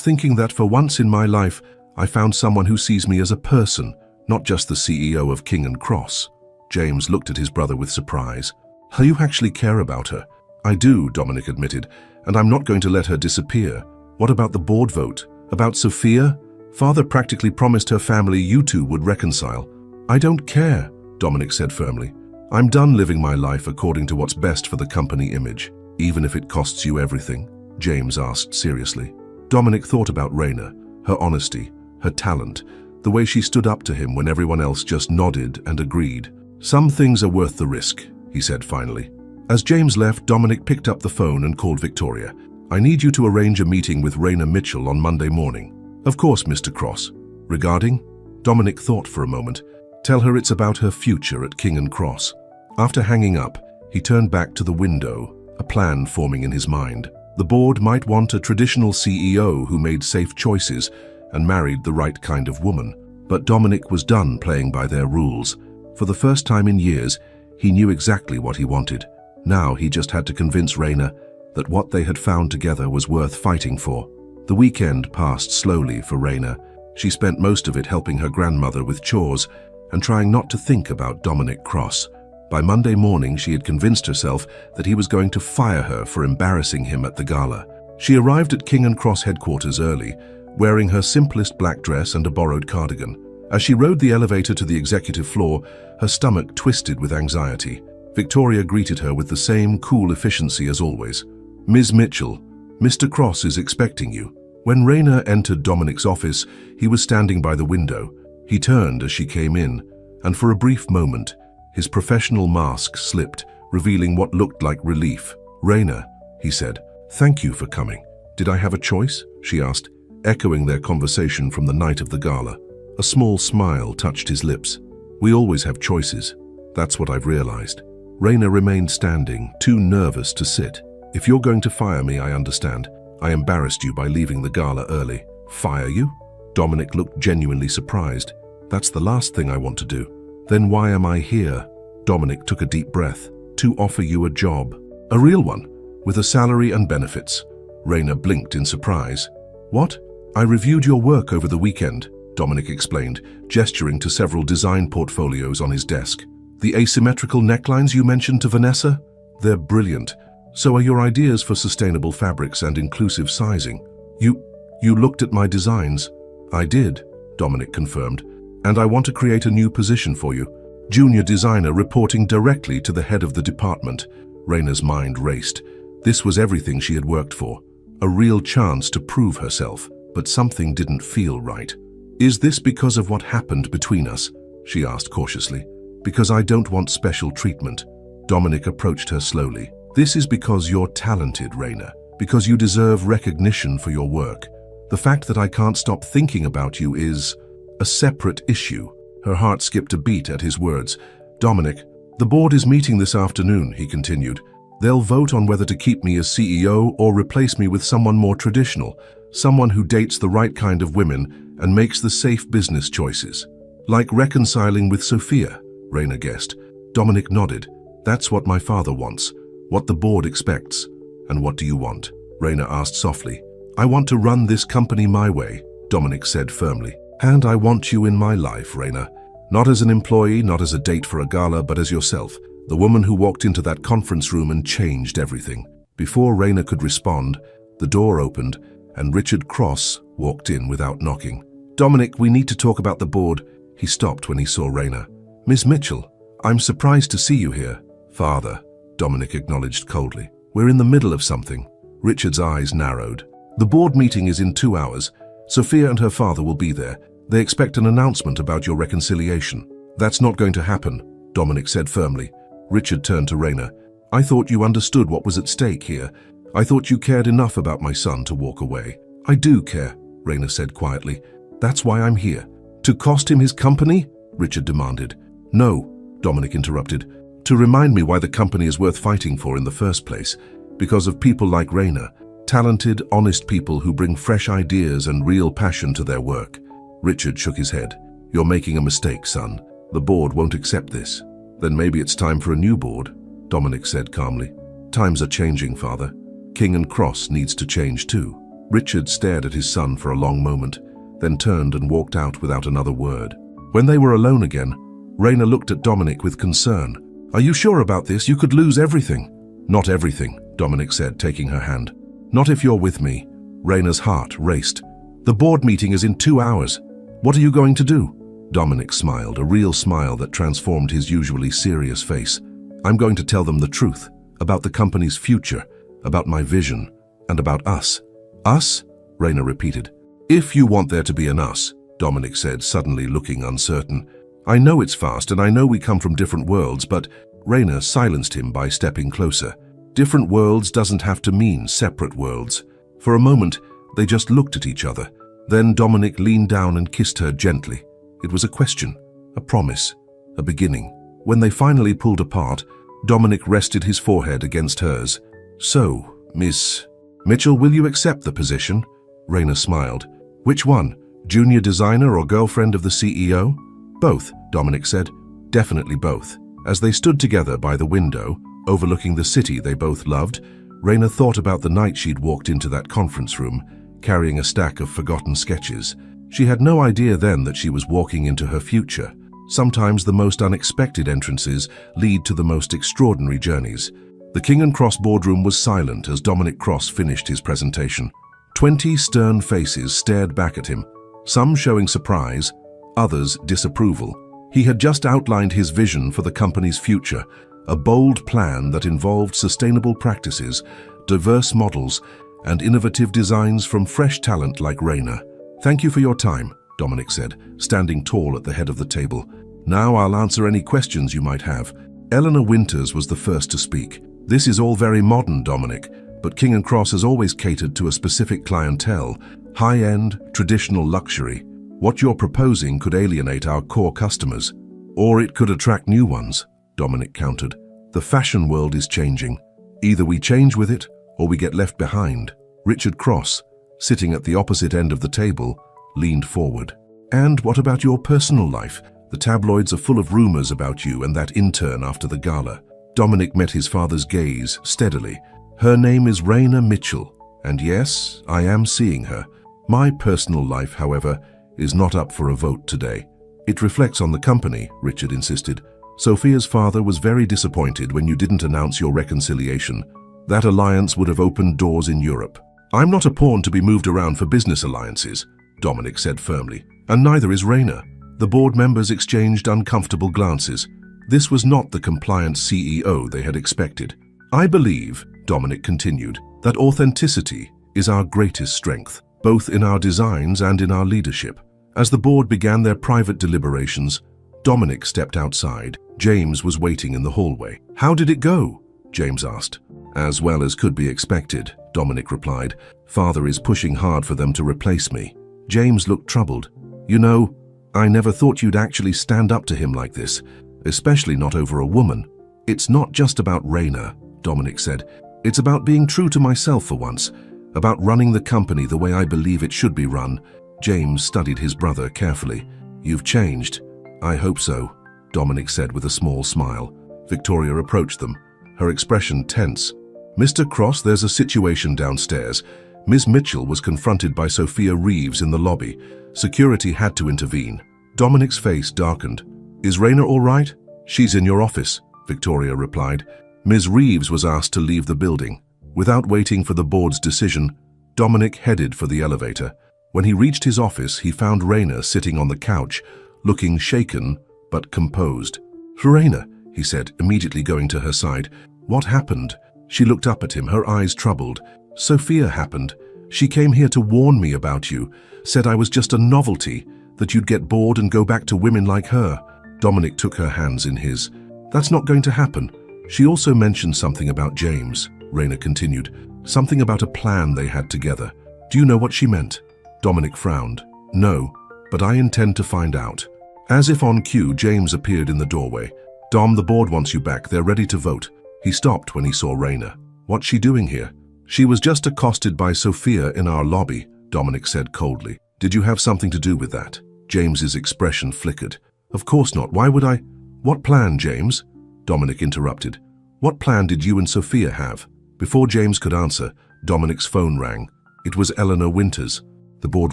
thinking that for once in my life, I found someone who sees me as a person, not just the CEO of King & Cross. James looked at his brother with surprise. You actually care about her? I do, Dominic admitted, and I'm not going to let her disappear. What about the board vote? About Sophia? Father practically promised her family you two would reconcile. I don't care, Dominic said firmly. I'm done living my life according to what's best for the company image, even if it costs you everything, James asked seriously. Dominic thought about Raina, her honesty, her talent, the way she stood up to him when everyone else just nodded and agreed. Some things are worth the risk, he said finally. As James left, Dominic picked up the phone and called Victoria. I need you to arrange a meeting with Raina Mitchell on Monday morning. Of course, Mr. Cross. Regarding? Dominic thought for a moment. Tell her it's about her future at King & Cross. After hanging up, he turned back to the window, a plan forming in his mind. The board might want a traditional CEO who made safe choices and married the right kind of woman. But Dominic was done playing by their rules. For the first time in years, he knew exactly what he wanted. Now he just had to convince Raina that what they had found together was worth fighting for. The weekend passed slowly for Raina. She spent most of it helping her grandmother with chores and trying not to think about Dominic Cross. By Monday morning, she had convinced herself that he was going to fire her for embarrassing him at the gala. She arrived at King & Cross headquarters early, wearing her simplest black dress and a borrowed cardigan. As she rode the elevator to the executive floor, her stomach twisted with anxiety. Victoria greeted her with the same cool efficiency as always. Ms. Mitchell, Mr. Cross is expecting you. When Raina entered Dominic's office, he was standing by the window. He turned as she came in, and for a brief moment, his professional mask slipped, revealing what looked like relief. Raina, he said, thank you for coming. Did I have a choice? She asked, echoing their conversation from the night of the gala. A small smile touched his lips. We always have choices. That's what I've realized. Raina remained standing, too nervous to sit. If you're going to fire me, I understand. I embarrassed you by leaving the gala early. Fire you? Dominic looked genuinely surprised. That's the last thing I want to do. Then why am I here? Dominic took a deep breath. To offer you a job. A real one, with a salary and benefits. Raina blinked in surprise. What? I reviewed your work over the weekend, Dominic explained, gesturing to several design portfolios on his desk. The asymmetrical necklines you mentioned to Vanessa? They're brilliant. So are your ideas for sustainable fabrics and inclusive sizing. You looked at my designs. I did, Dominic confirmed. And I want to create a new position for you. Junior designer reporting directly to the head of the department. Raina's mind raced. This was everything she had worked for. A real chance to prove herself, but something didn't feel right. Is this because of what happened between us? She asked cautiously. Because I don't want special treatment. Dominic approached her slowly. This is because you're talented, Raina. Because you deserve recognition for your work. The fact that I can't stop thinking about you is a separate issue. Her heart skipped a beat at his words. Dominic, the board is meeting this afternoon, he continued. They'll vote on whether to keep me as CEO or replace me with someone more traditional, someone who dates the right kind of women and makes the safe business choices. Like reconciling with Sophia, Raina guessed. Dominic nodded. That's what my father wants, what the board expects. And what do you want? Raina asked softly. I want to run this company my way, Dominic said firmly. And I want you in my life, Raina. Not as an employee, not as a date for a gala, but as yourself. The woman who walked into that conference room and changed everything. Before Raina could respond, the door opened and Richard Cross walked in without knocking. Dominic, we need to talk about the board. He stopped when he saw Raina. Miss Mitchell, I'm surprised to see you here. Father, Dominic acknowledged coldly. We're in the middle of something. Richard's eyes narrowed. The board meeting is in 2 hours. Sophia and her father will be there. They expect an announcement about your reconciliation. That's not going to happen, Dominic said firmly. Richard turned to Raina. I thought you understood what was at stake here. I thought you cared enough about my son to walk away. I do care, Raina said quietly. That's why I'm here. To cost him his company? Richard demanded. No, Dominic interrupted. To remind me why the company is worth fighting for in the first place. Because of people like Raina. Talented, honest people who bring fresh ideas and real passion to their work. Richard shook his head. You're making a mistake, son. The board won't accept this. Then maybe it's time for a new board, Dominic said calmly. Times are changing, Father. King and Cross needs to change too. Richard stared at his son for a long moment, then turned and walked out without another word. When they were alone again, Raina looked at Dominic with concern. Are you sure about this? You could lose everything. Not everything, Dominic said, taking her hand. Not if you're with me. Raina's heart raced. The board meeting is in 2 hours. What are you going to do? Dominic smiled, a real smile that transformed his usually serious face. I'm going to tell them the truth, about the company's future, about my vision, and about us. Us? Raina repeated. If you want there to be an us, Dominic said, suddenly looking uncertain. I know it's fast and I know we come from different worlds, but Raina silenced him by stepping closer. Different worlds doesn't have to mean separate worlds. For a moment, they just looked at each other. Then Dominic leaned down and kissed her gently. It was a question, a promise, a beginning. When they finally pulled apart, Dominic rested his forehead against hers. So, Miss Mitchell, will you accept the position? Raina smiled. Which one? Junior designer or girlfriend of the CEO? Both, Dominic said. Definitely both. As they stood together by the window, overlooking the city they both loved, Raina thought about the night she'd walked into that conference room, carrying a stack of forgotten sketches. She had no idea then that she was walking into her future. Sometimes the most unexpected entrances lead to the most extraordinary journeys. The King and Cross boardroom was silent as Dominic Cross finished his presentation. 20 stern faces stared back at him, some showing surprise, others disapproval. He had just outlined his vision for the company's future, a bold plan that involved sustainable practices, diverse models, and innovative designs from fresh talent like Raina. Thank you for your time, Dominic said, standing tall at the head of the table. Now I'll answer any questions you might have. Eleanor Winters was the first to speak. This is all very modern, Dominic, but King and Cross has always catered to a specific clientele, high-end, traditional luxury. What you're proposing could alienate our core customers, or it could attract new ones, Dominic countered. The fashion world is changing. Either we change with it, or we get left behind. Richard Cross, sitting at the opposite end of the table, leaned forward. And what about your personal life? The tabloids are full of rumors about you and that intern after the gala. Dominic met his father's gaze steadily. Her name is Raina Mitchell, and yes, I am seeing her. My personal life, however, is not up for a vote today. It reflects on the company, Richard insisted. Sophia's father was very disappointed when you didn't announce your reconciliation. That alliance would have opened doors in Europe. I'm not a pawn to be moved around for business alliances, Dominic said firmly, and neither is Raina. The board members exchanged uncomfortable glances. This was not the compliant CEO they had expected. I believe, Dominic continued, that authenticity is our greatest strength, both in our designs and in our leadership. As the board began their private deliberations, Dominic stepped outside. James was waiting in the hallway. How did it go? James asked. As well as could be expected, Dominic replied. Father is pushing hard for them to replace me. James looked troubled. You know, I never thought you'd actually stand up to him like this, especially not over a woman. It's not just about Raina, Dominic said. It's about being true to myself for once, about running the company the way I believe it should be run. James studied his brother carefully. You've changed. I hope so, Dominic said with a small smile. Victoria approached them, her expression tense. Mr. Cross, there's a situation downstairs. Ms. Mitchell was confronted by Sophia Reeves in the lobby. Security had to intervene. Dominic's face darkened. Is Raina all right? She's in your office, Victoria replied. Ms. Reeves was asked to leave the building. Without waiting for the board's decision, Dominic headed for the elevator. When he reached his office, he found Raina sitting on the couch, looking shaken but composed. Raina, he said, immediately going to her side. What happened? She looked up at him, her eyes troubled. Sophia happened. She came here to warn me about you, said I was just a novelty, that you'd get bored and go back to women like her. Dominic took her hands in his. That's not going to happen. She also mentioned something about James, Raina continued, something about a plan they had together. Do you know what she meant? Dominic frowned. No, but I intend to find out. As if on cue, James appeared in the doorway. Dom, the board wants you back. They're ready to vote. He stopped when he saw Raina. What's she doing here? She was just accosted by Sophia in our lobby, Dominic said coldly. Did you have something to do with that? James's expression flickered. Of course not. Why would I? What plan, James? Dominic interrupted. What plan did you and Sophia have? Before James could answer, Dominic's phone rang. It was Eleanor Winters. The board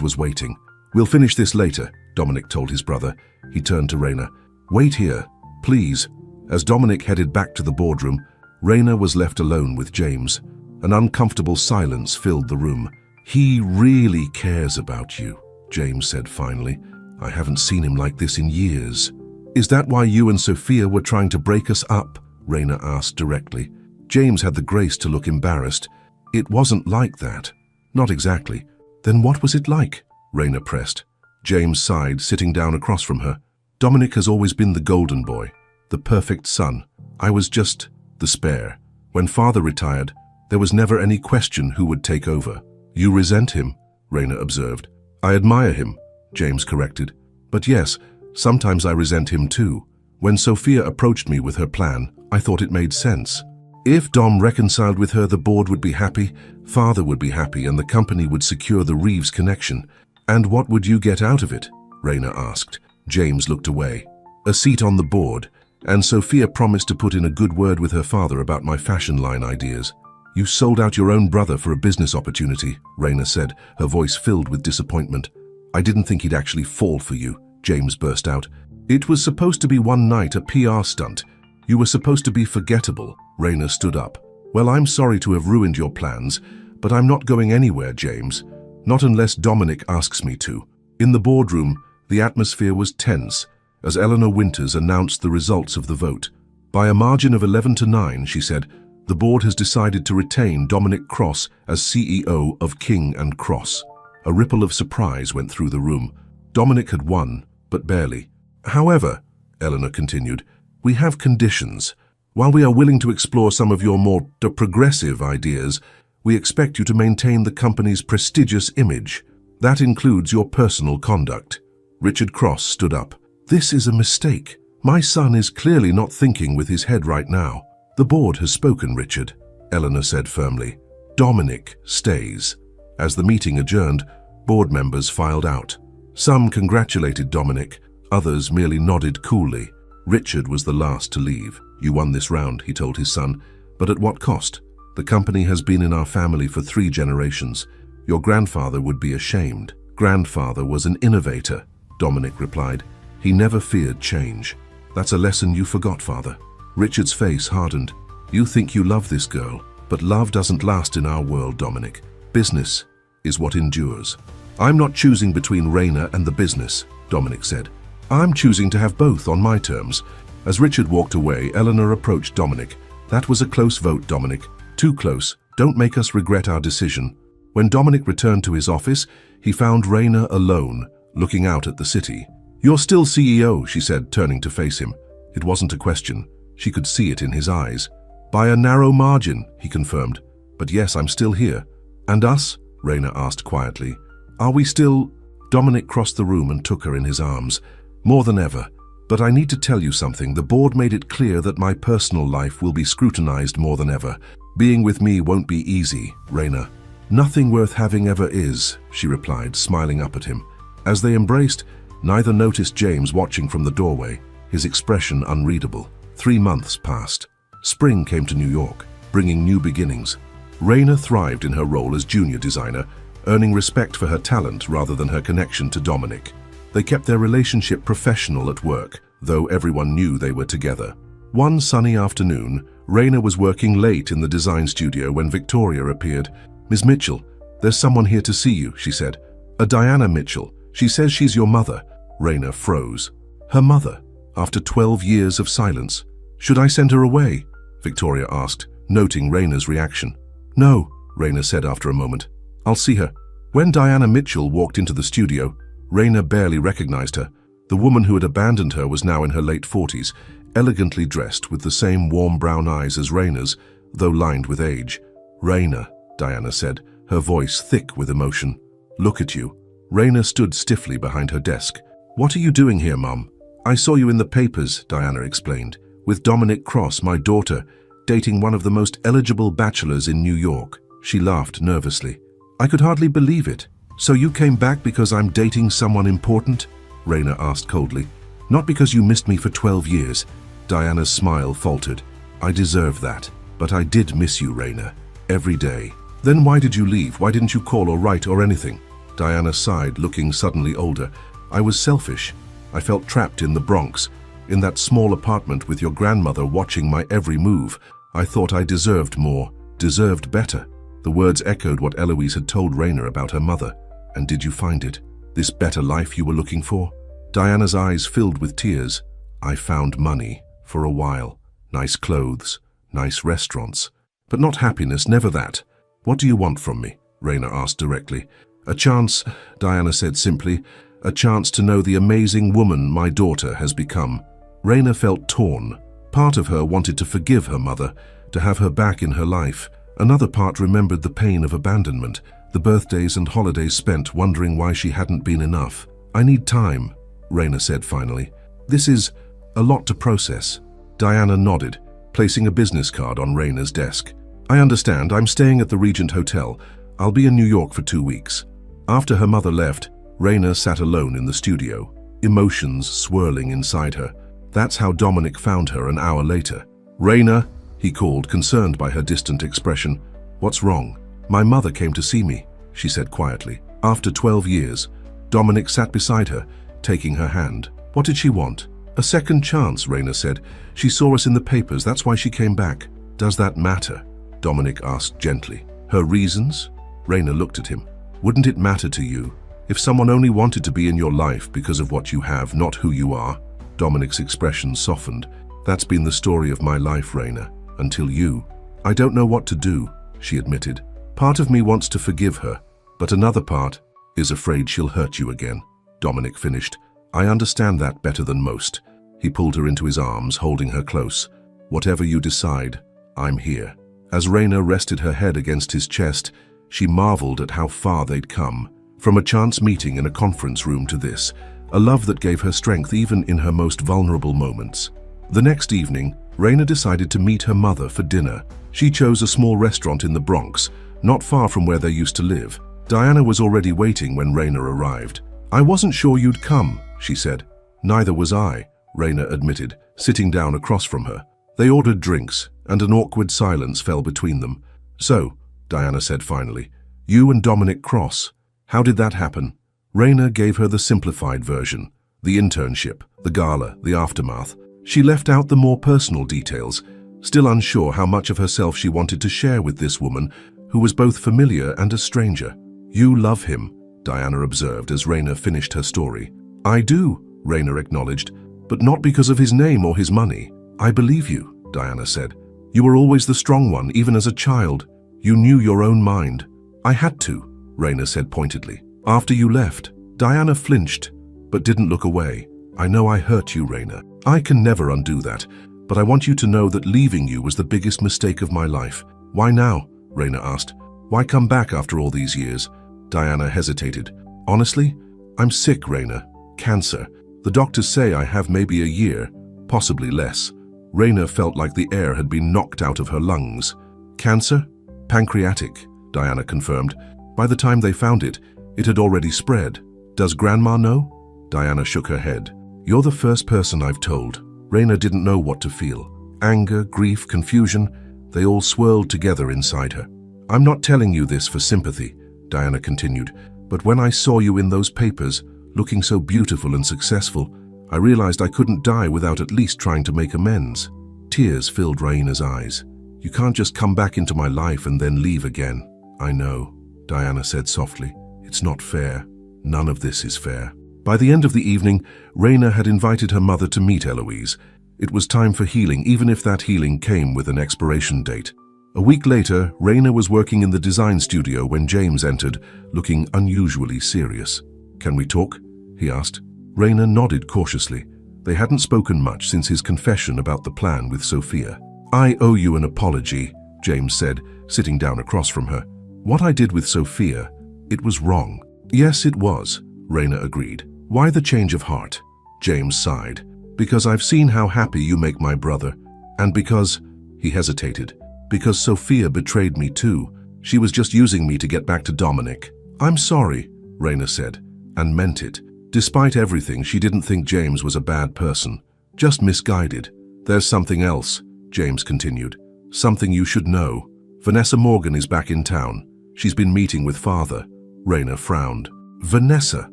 was waiting. We'll finish this later, Dominic told his brother. He turned to Raina. Wait here, please. As Dominic headed back to the boardroom, Raina was left alone with James. An uncomfortable silence filled the room. He really cares about you, James said finally. I haven't seen him like this in years. Is that why you and Sophia were trying to break us up? Raina asked directly. James had the grace to look embarrassed. It wasn't like that. Not exactly. Then what was it like? Raina pressed. James sighed, sitting down across from her. Dominic has always been the golden boy, the perfect son. I was just the spare. When father retired, there was never any question who would take over. You resent him, Raina observed. I admire him, James corrected. But yes, sometimes I resent him too. When Sophia approached me with her plan, I thought it made sense. If Dom reconciled with her, the board would be happy, father would be happy, and the company would secure the Reeves connection. And what would you get out of it? Raina asked. James looked away. A seat on the board, and Sophia promised to put in a good word with her father about my fashion line ideas. You sold out your own brother for a business opportunity, Raina said, her voice filled with disappointment. I didn't think he'd actually fall for you, James burst out. It was supposed to be one night, a PR stunt. You were supposed to be forgettable. Raina stood up. Well, I'm sorry to have ruined your plans, but I'm not going anywhere, James. Not unless Dominic asks me to. In the boardroom, the atmosphere was tense as Eleanor Winters announced the results of the vote. By a margin of 11-9, she said, the board has decided to retain Dominic Cross as CEO of King & Cross. A ripple of surprise went through the room. Dominic had won, but barely. However, Eleanor continued, we have conditions. While we are willing to explore some of your more progressive ideas, we expect you to maintain the company's prestigious image. That includes your personal conduct. Richard Cross stood up. This is a mistake. My son is clearly not thinking with his head right now. The board has spoken, Richard, Eleanor said firmly. Dominic stays. As the meeting adjourned, board members filed out. Some congratulated Dominic, others merely nodded coolly. Richard was the last to leave. You won this round, he told his son, but at what cost? The company has been in our family for 3 generations. Your grandfather would be ashamed. Grandfather was an innovator, Dominic replied. He never feared change. That's a lesson you forgot, father. Richard's face hardened. You think you love this girl, but love doesn't last in our world, Dominic. Business is what endures. I'm not choosing between Raina and the business, Dominic said. I'm choosing to have both on my terms. As Richard walked away, Eleanor approached Dominic. That was a close vote, Dominic. Too close. Don't make us regret our decision. When Dominic returned to his office, he found Raina alone, looking out at the city. You're still CEO, she said, turning to face him. It wasn't a question. She could see it in his eyes. By a narrow margin, he confirmed. But yes, I'm still here. And us? Raina asked quietly. Are we still? Dominic crossed the room and took her in his arms. More than ever. But I need to tell you something. The board made it clear that my personal life will be scrutinized more than ever. Being with me won't be easy, Raina. Nothing worth having ever is, she replied, smiling up at him. As they embraced, neither noticed James watching from the doorway, his expression unreadable. 3 months passed. Spring came to New York, bringing new beginnings. Raina thrived in her role as junior designer, earning respect for her talent rather than her connection to Dominic. They kept their relationship professional at work, though everyone knew they were together. One sunny afternoon, Raina was working late in the design studio when Victoria appeared. "Miss Mitchell, there's someone here to see you," she said. "A Diana Mitchell. She says she's your mother." Raina froze. Her mother, after 12 years of silence. "Should I send her away?" Victoria asked, noting Raina's reaction. "No," Raina said after a moment. "I'll see her." When Diana Mitchell walked into the studio, Raina barely recognized her. The woman who had abandoned her was now in her late 40s, elegantly dressed with the same warm brown eyes as Raina's, though lined with age. "Raina," Diana said, her voice thick with emotion. "Look at you." Raina stood stiffly behind her desk. "What are you doing here, Mum?" "I saw you in the papers," Diana explained, "with Dominic Cross, my daughter, dating one of the most eligible bachelors in New York." She laughed nervously. "I could hardly believe it. So you came back because I'm dating someone important?" Raina asked coldly. "Not because you missed me for 12 years. Diana's smile faltered. "I deserve that. But I did miss you, Raina. Every day." "Then why did you leave? Why didn't you call or write or anything?" Diana sighed, looking suddenly older. "I was selfish. I felt trapped in the Bronx, in that small apartment with your grandmother watching my every move. I thought I deserved more, deserved better." The words echoed what Eloise had told Raina about her mother. "And did you find it? This better life you were looking for?" Diana's eyes filled with tears. "I found money, for a while. Nice clothes, nice restaurants. But not happiness, never that." "What do you want from me?" Raina asked directly. "A chance," Diana said simply, "a chance to know the amazing woman my daughter has become." Raina felt torn. Part of her wanted to forgive her mother, to have her back in her life. Another part remembered the pain of abandonment, the birthdays and holidays spent wondering why she hadn't been enough. "I need time," Raina said finally. "This is a lot to process." Diana nodded, placing a business card on Raina's desk. "I understand. I'm staying at the Regent Hotel. I'll be in New York for 2 weeks." After her mother left, Raina sat alone in the studio, emotions swirling inside her. That's how Dominic found her an hour later. "Raina," he called, concerned by her distant expression. "What's wrong?" "My mother came to see me," she said quietly. After 12 years, Dominic sat beside her, taking her hand. "What did she want?" "A second chance," Raina said. "She saw us in the papers, that's why she came back." "Does that matter?" Dominic asked gently. "Her reasons?" Raina looked at him. "Wouldn't it matter to you if someone only wanted to be in your life because of what you have, not who you are?" Dominic's expression softened. "That's been the story of my life, Raina, until you." "I don't know what to do," she admitted. "Part of me wants to forgive her, but another part is afraid she'll hurt you again." Dominic finished. "I understand that better than most." He pulled her into his arms, holding her close. "Whatever you decide, I'm here." As Raina rested her head against his chest, she marveled at how far they'd come. From a chance meeting in a conference room to this, a love that gave her strength even in her most vulnerable moments. The next evening, Raina decided to meet her mother for dinner. She chose a small restaurant in the Bronx, not far from where they used to live. Diana was already waiting when Raina arrived. "I wasn't sure you'd come," she said. "Neither was I," Raina admitted, sitting down across from her. They ordered drinks, and an awkward silence fell between them. "So," Diana said finally, "you and Dominic Cross. How did that happen?" Raina gave her the simplified version, the internship, the gala, the aftermath. She left out the more personal details, still unsure how much of herself she wanted to share with this woman, who was both familiar and a stranger. "You love him," Diana observed as Raina finished her story. "I do," Raina acknowledged, "but not because of his name or his money." "I believe you," Diana said. "You were always the strong one, even as a child. You knew your own mind." "I had to," Raina said pointedly. "After you left." Diana flinched, but didn't look away. "I know I hurt you, Raina. I can never undo that, but I want you to know that leaving you was the biggest mistake of my life." "Why now?" Raina asked. "Why come back after all these years?" Diana hesitated. "Honestly, I'm sick, Raina. Cancer. The doctors say I have maybe a year, possibly less. Raina felt like the air had been knocked out of her lungs. Cancer? Pancreatic, Diana confirmed. By the time they found it, it had already spread. Does Grandma know? Diana shook her head. You're the first person I've told. Raina didn't know what to feel. Anger, grief, confusion, they all swirled together inside her. I'm not telling you this for sympathy, Diana continued, but when I saw you in those papers, looking so beautiful and successful, I realized I couldn't die without at least trying to make amends. Tears filled Raina's eyes. You can't just come back into my life and then leave again. I know, Diana said softly. It's not fair. None of this is fair. By the end of the evening, Raina had invited her mother to meet Eloise. It was time for healing, even if that healing came with an expiration date. A week later, Raina was working in the design studio when James entered, looking unusually serious. Can we talk? He asked. Raina nodded cautiously. They hadn't spoken much since his confession about the plan with Sophia. I owe you an apology, James said, sitting down across from her. What I did with Sophia, it was wrong. Yes, it was, Raina agreed. Why the change of heart? James sighed. Because I've seen how happy you make my brother, and because, he hesitated, because Sophia betrayed me too. She was just using me to get back to Dominic. I'm sorry, Raina said, and meant it. Despite everything, she didn't think James was a bad person, just misguided. There's something else, James continued. Something you should know. Vanessa Morgan is back in town. She's been meeting with father. Raina frowned. Vanessa,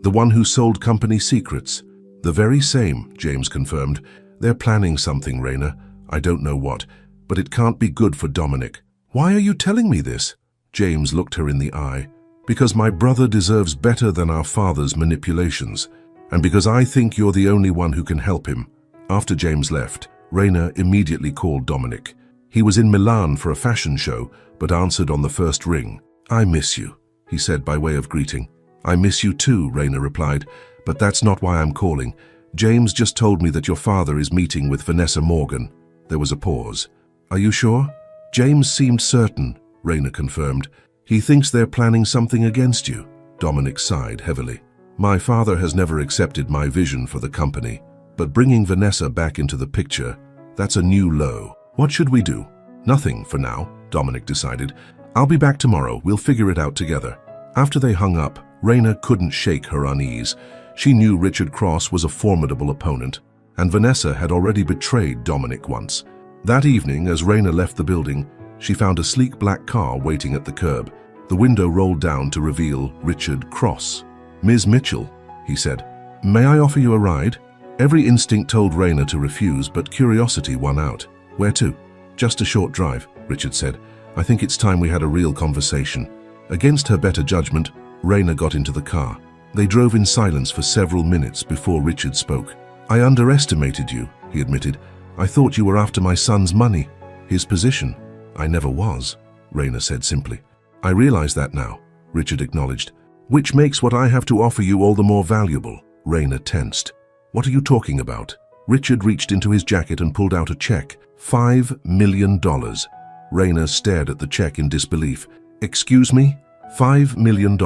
the one who sold company secrets. The very same, James confirmed. They're planning something, Raina. I don't know what, but it can't be good for Dominic. Why are you telling me this? James looked her in the eye. Because my brother deserves better than our father's manipulations, and because I think you're the only one who can help him. After James left, Raina immediately called Dominic. He was in Milan for a fashion show, but answered on the first ring. I miss you, he said by way of greeting. I miss you too, Raina replied, but that's not why I'm calling. James just told me that your father is meeting with Vanessa Morgan. There was a pause. Are you sure? James seemed certain, Raina confirmed. He thinks they're planning something against you. Dominic sighed heavily. My father has never accepted my vision for the company, but bringing Vanessa back into the picture, that's a new low. What should we do? Nothing for now, Dominic decided. I'll be back tomorrow. We'll figure it out together. After they hung up, Raina couldn't shake her unease. She knew Richard Cross was a formidable opponent, and Vanessa had already betrayed Dominic once. That evening, as Raina left the building, she found a sleek black car waiting at the curb. The window rolled down to reveal Richard Cross. Ms. Mitchell, he said, may I offer you a ride? Every instinct told Raina to refuse, but curiosity won out. Where to? Just a short drive, Richard said. I think it's time we had a real conversation. Against her better judgment, Raina got into the car. They drove in silence for several minutes before Richard spoke. I underestimated you, he admitted. I thought you were after my son's money, his position. I never was, Raina said simply. I realize that now, Richard acknowledged. Which makes what I have to offer you all the more valuable. Raina tensed. What are you talking about? Richard reached into his jacket and pulled out a check. $5 million. Raina stared at the check in disbelief. Excuse me? $5 million,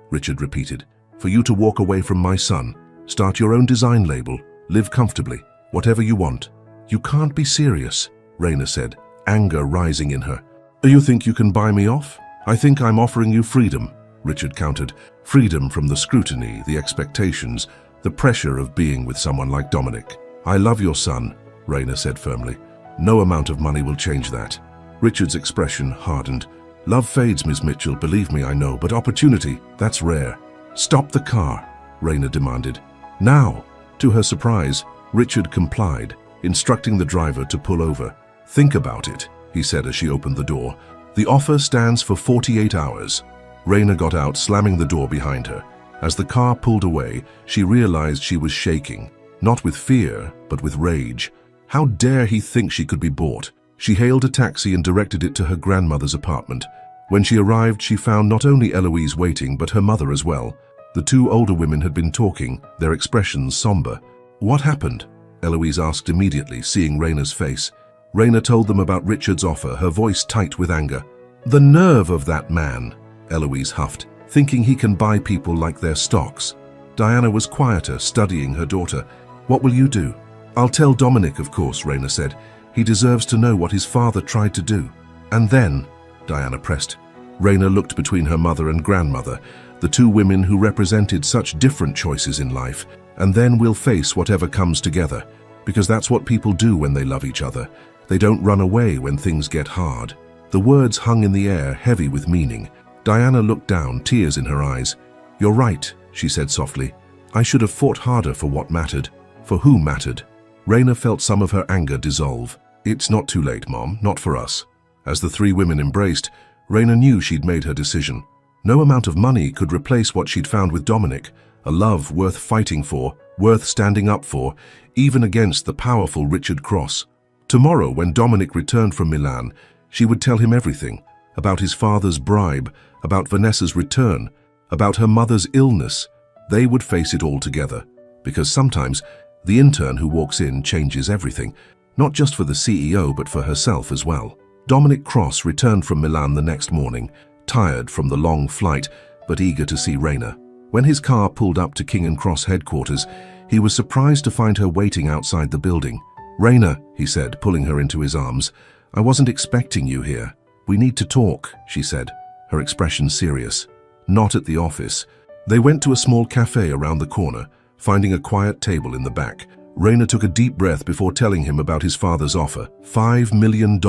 Richard repeated. For you to walk away from my son, start your own design label, live comfortably, whatever you want. You can't be serious, Raina said, anger rising in her. Do you think you can buy me off? I think I'm offering you freedom, Richard countered. Freedom from the scrutiny, the expectations, the pressure of being with someone like Dominic. I love your son, Raina said firmly. No amount of money will change that. Richard's expression hardened. Love fades, Miss Mitchell, believe me, I know, but opportunity, that's rare. Stop the car, Raina demanded. Now. To her surprise, Richard complied, instructing the driver to pull over. Think about it, he said as she opened the door. The offer stands for 48 hours. Raina got out, slamming the door behind her. As the car pulled away, she realized she was shaking, not with fear, but with rage. How dare he think she could be bought? She hailed a taxi and directed it to her grandmother's apartment. When she arrived, she found not only Eloise waiting, but her mother as well. The two older women had been talking, their expressions somber. What happened? Eloise asked immediately, seeing Raina's face. Raina told them about Richard's offer, her voice tight with anger. The nerve of that man, Eloise huffed, thinking he can buy people like their stocks. Diana was quieter, studying her daughter. What will you do? I'll tell Dominic, of course, Raina said. He deserves to know what his father tried to do. And then, Diana pressed. Raina looked between her mother and grandmother, the two women who represented such different choices in life. And then we'll face whatever comes together, because that's what people do when they love each other. They don't run away when things get hard. The words hung in the air, heavy with meaning. Diana looked down, tears in her eyes. You're right, she said softly. I should have fought harder for what mattered, for who mattered. Raina felt some of her anger dissolve. It's not too late, Mom, not for us. As the three women embraced, Raina knew she'd made her decision. No amount of money could replace what she'd found with Dominic, a love worth fighting for, worth standing up for, even against the powerful Richard Cross. Tomorrow, when Dominic returned from Milan, she would tell him everything, about his father's bribe, about Vanessa's return, about her mother's illness. They would face it all together, because sometimes the intern who walks in changes everything, not just for the CEO but for herself as well. Dominic Cross returned from Milan the next morning, tired from the long flight, but eager to see Raina. When his car pulled up to King & Cross headquarters, he was surprised to find her waiting outside the building. Raina, he said, pulling her into his arms, I wasn't expecting you here. We need to talk, she said, her expression serious. Not at the office. They went to a small cafe around the corner, finding a quiet table in the back. Raina took a deep breath before telling him about his father's offer. $5 million,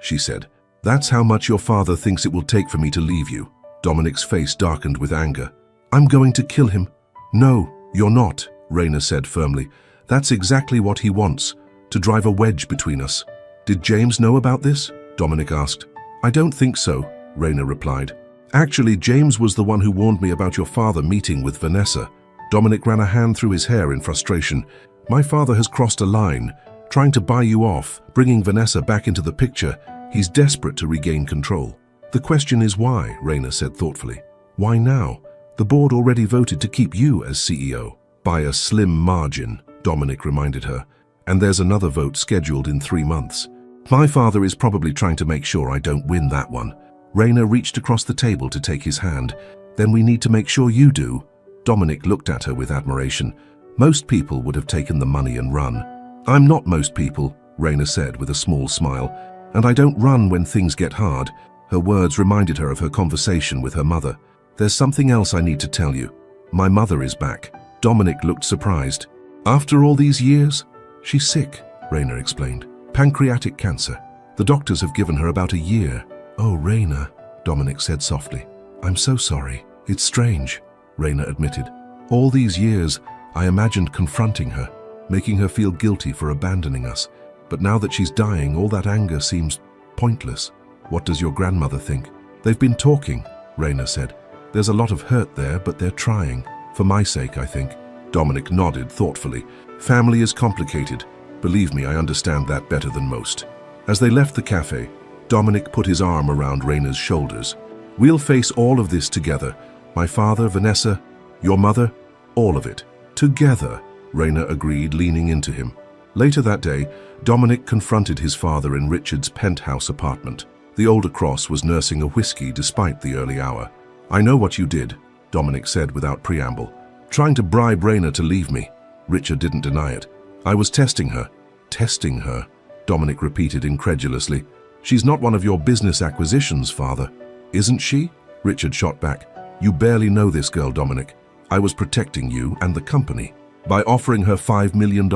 she said. That's how much your father thinks it will take for me to leave you. Dominic's face darkened with anger. I'm going to kill him. No, you're not, Raina said firmly. That's exactly what he wants, to drive a wedge between us. Did James know about this? Dominic asked. I don't think so, Raina replied. Actually, James was the one who warned me about your father meeting with Vanessa. Dominic ran a hand through his hair in frustration. My father has crossed a line, trying to buy you off, bringing Vanessa back into the picture. He's desperate to regain control. The question is why, Raina said thoughtfully. Why now? The board already voted to keep you as CEO. By a slim margin, Dominic reminded her. And there's another vote scheduled in 3 months. My father is probably trying to make sure I don't win that one. Raina reached across the table to take his hand. Then we need to make sure you do. Dominic looked at her with admiration. Most people would have taken the money and run. I'm not most people, Raina said with a small smile. And I don't run when things get hard. Her words reminded her of her conversation with her mother. There's something else I need to tell you. My mother is back. Dominic looked surprised. After all these years? She's sick, Raina explained. Pancreatic cancer. The doctors have given her about a year. Oh, Raina, Dominic said softly. I'm so sorry. It's strange, Raina admitted. All these years, I imagined confronting her, making her feel guilty for abandoning us. But now that she's dying, all that anger seems pointless. What does your grandmother think? They've been talking, Raina said. There's a lot of hurt there, but they're trying. For my sake, I think. Dominic nodded thoughtfully. Family is complicated. Believe me, I understand that better than most. As they left the cafe, Dominic put his arm around Raina's shoulders. We'll face all of this together. My father, Vanessa, your mother, all of it. Together, Raina agreed, leaning into him. Later that day, Dominic confronted his father in Richard's penthouse apartment. The older Cross was nursing a whiskey despite the early hour. I know what you did, Dominic said without preamble. Trying to bribe Raina to leave me. Richard didn't deny it. I was testing her. Testing her, Dominic repeated incredulously. She's not one of your business acquisitions, father. Isn't she? Richard shot back. You barely know this girl, Dominic. I was protecting you and the company. By offering her $5 million?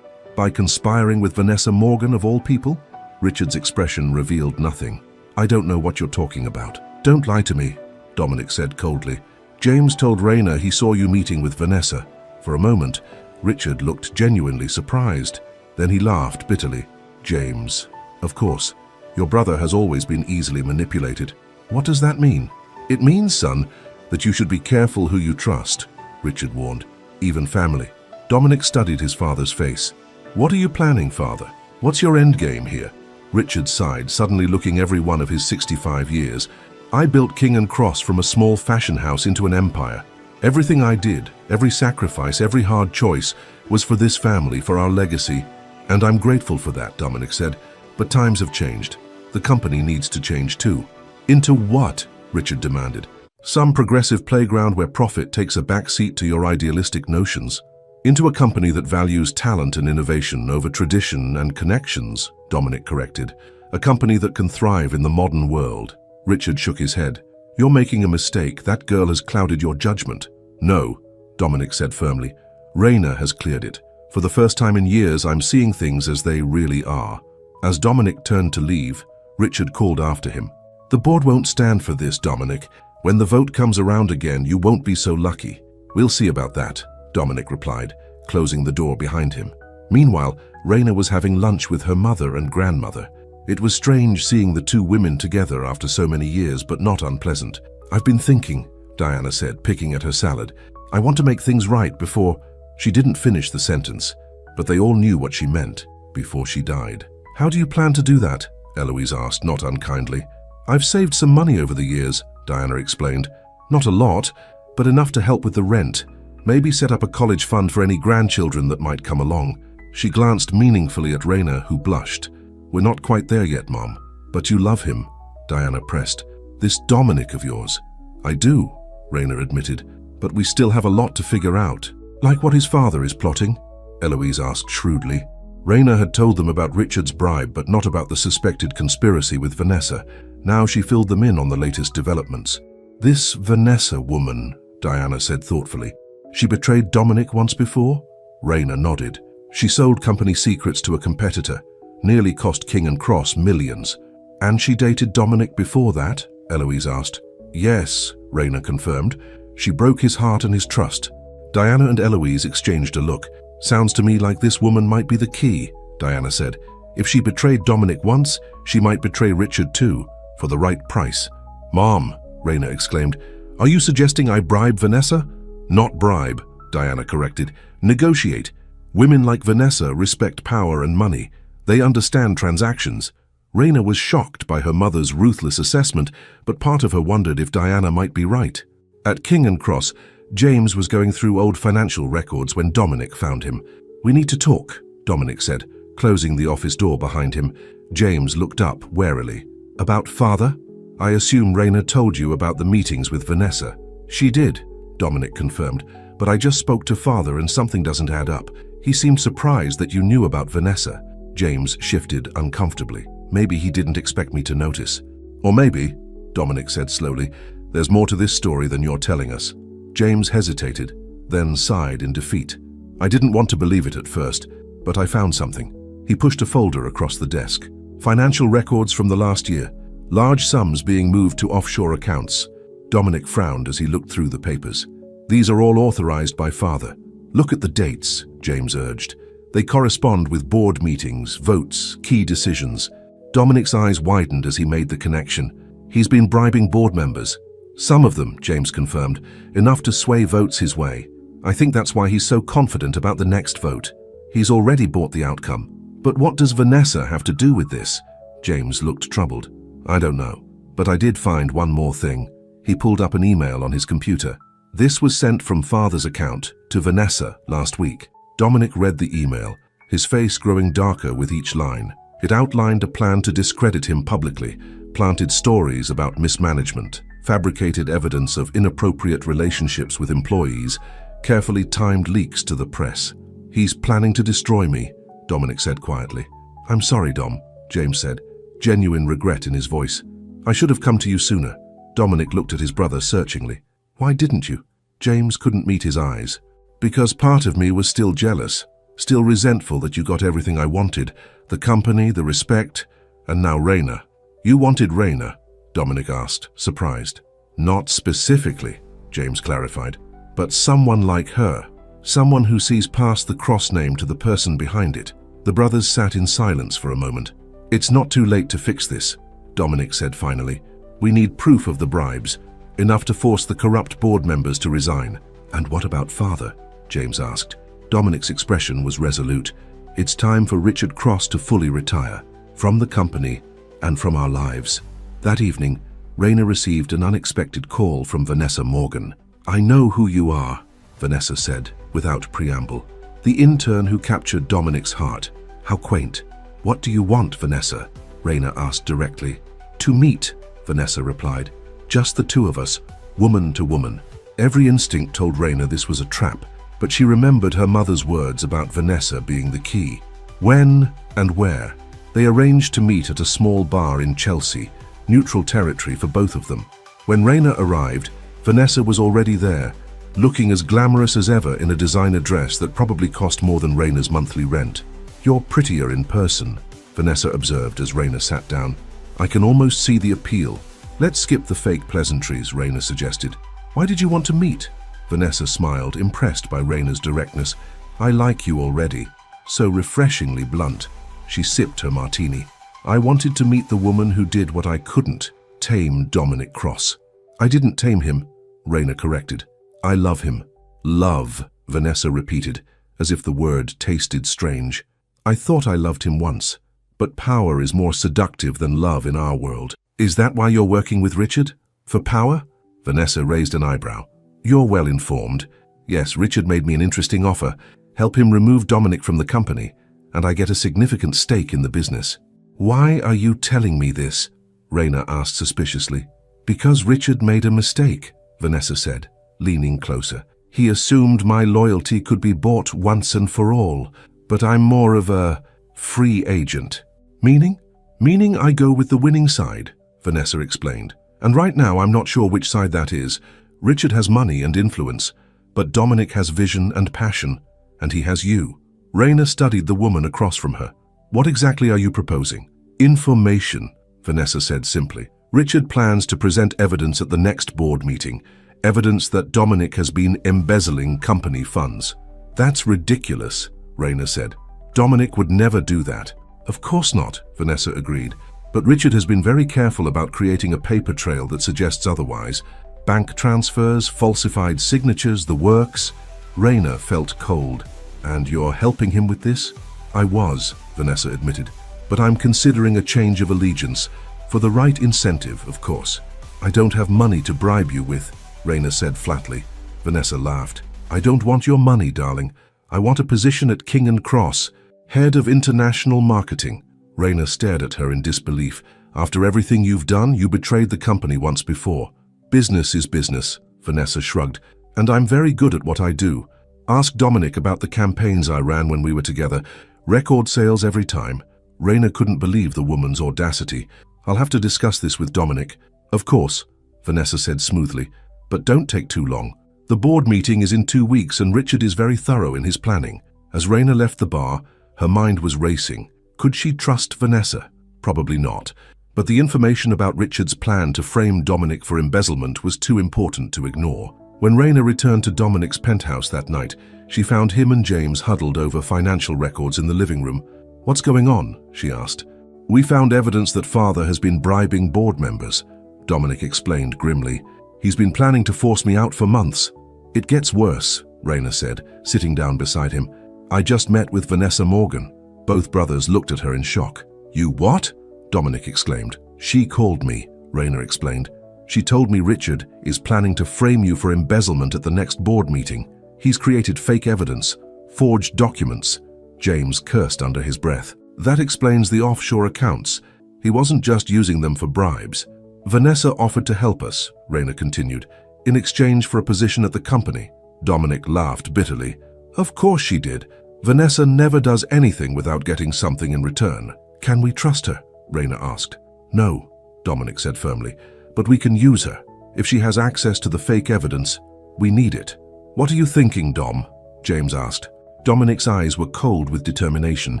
By conspiring with Vanessa Morgan of all people? Richard's expression revealed nothing. I don't know what you're talking about. Don't lie to me, Dominic said coldly. James told Raina he saw you meeting with Vanessa. For a moment, Richard looked genuinely surprised. Then he laughed bitterly. James. Of course. Your brother has always been easily manipulated. What does that mean? It means, son, that you should be careful who you trust, Richard warned. Even family. Dominic studied his father's face. What are you planning, father? What's your end game here? Richard sighed, suddenly looking every one of his 65 years. I built King & Cross from a small fashion house into an empire. Everything I did, every sacrifice, every hard choice, was for this family, for our legacy. And I'm grateful for that, Dominic said. But times have changed. The company needs to change too. Into what? Richard demanded. Some progressive playground where profit takes a backseat to your idealistic notions. Into a company that values talent and innovation over tradition and connections, Dominic corrected. A company that can thrive in the modern world. Richard shook his head. You're making a mistake. That girl has clouded your judgment. No, Dominic said firmly. Raina has cleared it. For the first time in years, I'm seeing things as they really are. As Dominic turned to leave, Richard called after him. The board won't stand for this, Dominic. When the vote comes around again, you won't be so lucky. We'll see about that, Dominic replied, closing the door behind him. Meanwhile, Raina was having lunch with her mother and grandmother. It was strange seeing the two women together after so many years, but not unpleasant. I've been thinking, Diana said, picking at her salad. I want to make things right before... She didn't finish the sentence, but they all knew what she meant, before she died. How do you plan to do that? Eloise asked, not unkindly. I've saved some money over the years, Diana explained. Not a lot, but enough to help with the rent. Maybe set up a college fund for any grandchildren that might come along. She glanced meaningfully at Raina, who blushed. We're not quite there yet, Mom. But you love him, Diana pressed. This Dominic of yours. I do, Raina admitted, but we still have a lot to figure out. Like what his father is plotting? Eloise asked shrewdly. Raina had told them about Richard's bribe, but not about the suspected conspiracy with Vanessa. Now she filled them in on the latest developments. This Vanessa woman, Diana said thoughtfully. She betrayed Dominic once before? Raina nodded. She sold company secrets to a competitor, nearly cost King and Cross millions. And she dated Dominic before that? Eloise asked. Yes, Raina confirmed. She broke his heart and his trust. Diana and Eloise exchanged a look. Sounds to me like this woman might be the key, Diana said. If she betrayed Dominic once, she might betray Richard too, for the right price. Mom, Raina exclaimed, are you suggesting I bribe Vanessa? Not bribe, Diana corrected. Negotiate. Women like Vanessa respect power and money. They understand transactions. Raina was shocked by her mother's ruthless assessment, but part of her wondered if Diana might be right. At King and Cross, James was going through old financial records when Dominic found him. We need to talk, Dominic said, closing the office door behind him. James looked up warily. About father? I assume Raina told you about the meetings with Vanessa. She did, Dominic confirmed, but I just spoke to father and something doesn't add up. He seemed surprised that you knew about Vanessa. James shifted uncomfortably. Maybe he didn't expect me to notice. Or maybe, Dominic said slowly, there's more to this story than you're telling us. James hesitated, then sighed in defeat. I didn't want to believe it at first, but I found something. He pushed a folder across the desk. Financial records from the last year. Large sums being moved to offshore accounts. Dominic frowned as he looked through the papers. These are all authorized by father. Look at the dates, James urged. They correspond with board meetings, votes, key decisions. Dominic's eyes widened as he made the connection. He's been bribing board members. Some of them, James confirmed, enough to sway votes his way. I think that's why he's so confident about the next vote. He's already bought the outcome. But what does Vanessa have to do with this? James looked troubled. I don't know, but I did find one more thing. He pulled up an email on his computer. This was sent from father's account to Vanessa last week. Dominic read the email, his face growing darker with each line. It outlined a plan to discredit him publicly, planted stories about mismanagement, fabricated evidence of inappropriate relationships with employees, carefully timed leaks to the press. He's planning to destroy me, Dominic said quietly. I'm sorry, Dom, James said, genuine regret in his voice. I should have come to you sooner. Dominic looked at his brother searchingly. Why didn't you? James couldn't meet his eyes. Because part of me was still jealous, still resentful that you got everything I wanted, the company, the respect, and now Raina. You wanted Raina? Dominic asked, surprised. Not specifically, James clarified, but someone like her, someone who sees past the cross name to the person behind it. The brothers sat in silence for a moment. It's not too late to fix this, Dominic said finally. We need proof of the bribes, enough to force the corrupt board members to resign. And what about father? James asked. Dominic's expression was resolute. It's time for Richard Cross to fully retire, from the company and from our lives. That evening, Raina received an unexpected call from Vanessa Morgan. I know who you are, Vanessa said, without preamble. The intern who captured Dominic's heart. How quaint. What do you want, Vanessa? Raina asked directly. To meet, Vanessa replied. Just the two of us, Woman to woman. Every instinct told Raina this was a trap, but she remembered her mother's words about Vanessa being the key. When and where? They arranged to meet at a small bar in Chelsea, neutral territory for both of them. When Raina arrived, Vanessa was already there, looking as glamorous as ever in a designer dress that probably cost more than Raina's monthly rent. "You're prettier in person," Vanessa observed as Raina sat down. "I can almost see the appeal." "Let's skip the fake pleasantries," Raina suggested. "Why did you want to meet?" Vanessa smiled, impressed by Raina's directness. "I like you already." So refreshingly blunt. She sipped her martini. "I wanted to meet the woman who did what I couldn't, tame Dominic Cross." "I didn't tame him," Raina corrected. "I love him." "Love," Vanessa repeated, as if the word tasted strange. "I thought I loved him once, but power is more seductive than love in our world." "Is that why you're working with Richard? For power?" Vanessa raised an eyebrow. "You're well informed. Yes, Richard made me an interesting offer. Help him remove Dominic from the company, and I get a significant stake in the business." "Why are you telling me this?" Raina asked suspiciously. "Because Richard made a mistake," Vanessa said, leaning closer. "He assumed my loyalty could be bought once and for all, but I'm more of a free agent." "Meaning?" "Meaning I go with the winning side," Vanessa explained. "And right now I'm not sure which side that is. Richard has money and influence, but Dominic has vision and passion, and he has you." Raina studied the woman across from her. "What exactly are you proposing?" "Information," Vanessa said simply. "Richard plans to present evidence at the next board meeting, evidence that Dominic has been embezzling company funds." "That's ridiculous," Raina said. "Dominic would never do that." "Of course not," Vanessa agreed. "But Richard has been very careful about creating a paper trail that suggests otherwise. Bank transfers, falsified signatures, the works." Raina felt cold. "And you're helping him with this?" "I was," Vanessa admitted. "But I'm considering a change of allegiance. For the right incentive, of course." "I don't have money to bribe you with," Raina said flatly. Vanessa laughed. "I don't want your money, darling. I want a position at King & Cross, head of international marketing." Raina stared at her in disbelief. "After everything you've done, you betrayed the company once before." "Business is business," Vanessa shrugged, "and I'm very good at what I do. Ask Dominic about the campaigns I ran when we were together. Record sales every time." Raina couldn't believe the woman's audacity. "I'll have to discuss this with Dominic." "Of course," Vanessa said smoothly, "but don't take too long. The board meeting is in 2 weeks and Richard is very thorough in his planning." As Raina left the bar, her mind was racing. Could she trust Vanessa? Probably not. But the information about Richard's plan to frame Dominic for embezzlement was too important to ignore. When Raina returned to Dominic's penthouse that night, she found him and James huddled over financial records in the living room. "What's going on?" she asked. "We found evidence that father has been bribing board members," Dominic explained grimly. "He's been planning to force me out for months." "It gets worse," Raina said, sitting down beside him. "I just met with Vanessa Morgan." Both brothers looked at her in shock. "You what?" Dominic exclaimed. "She called me," Raina explained. "She told me Richard is planning to frame you for embezzlement at the next board meeting. He's created fake evidence, forged documents." James cursed under his breath. "That explains the offshore accounts. He wasn't just using them for bribes." "Vanessa offered to help us," Raina continued, "in exchange for a position at the company." Dominic laughed bitterly. "Of course she did. Vanessa never does anything without getting something in return." "Can we trust her?" Raina asked. "No," Dominic said firmly, "but we can use her. If she has access to the fake evidence, we need it." "What are you thinking, Dom?" James asked. Dominic's eyes were cold with determination.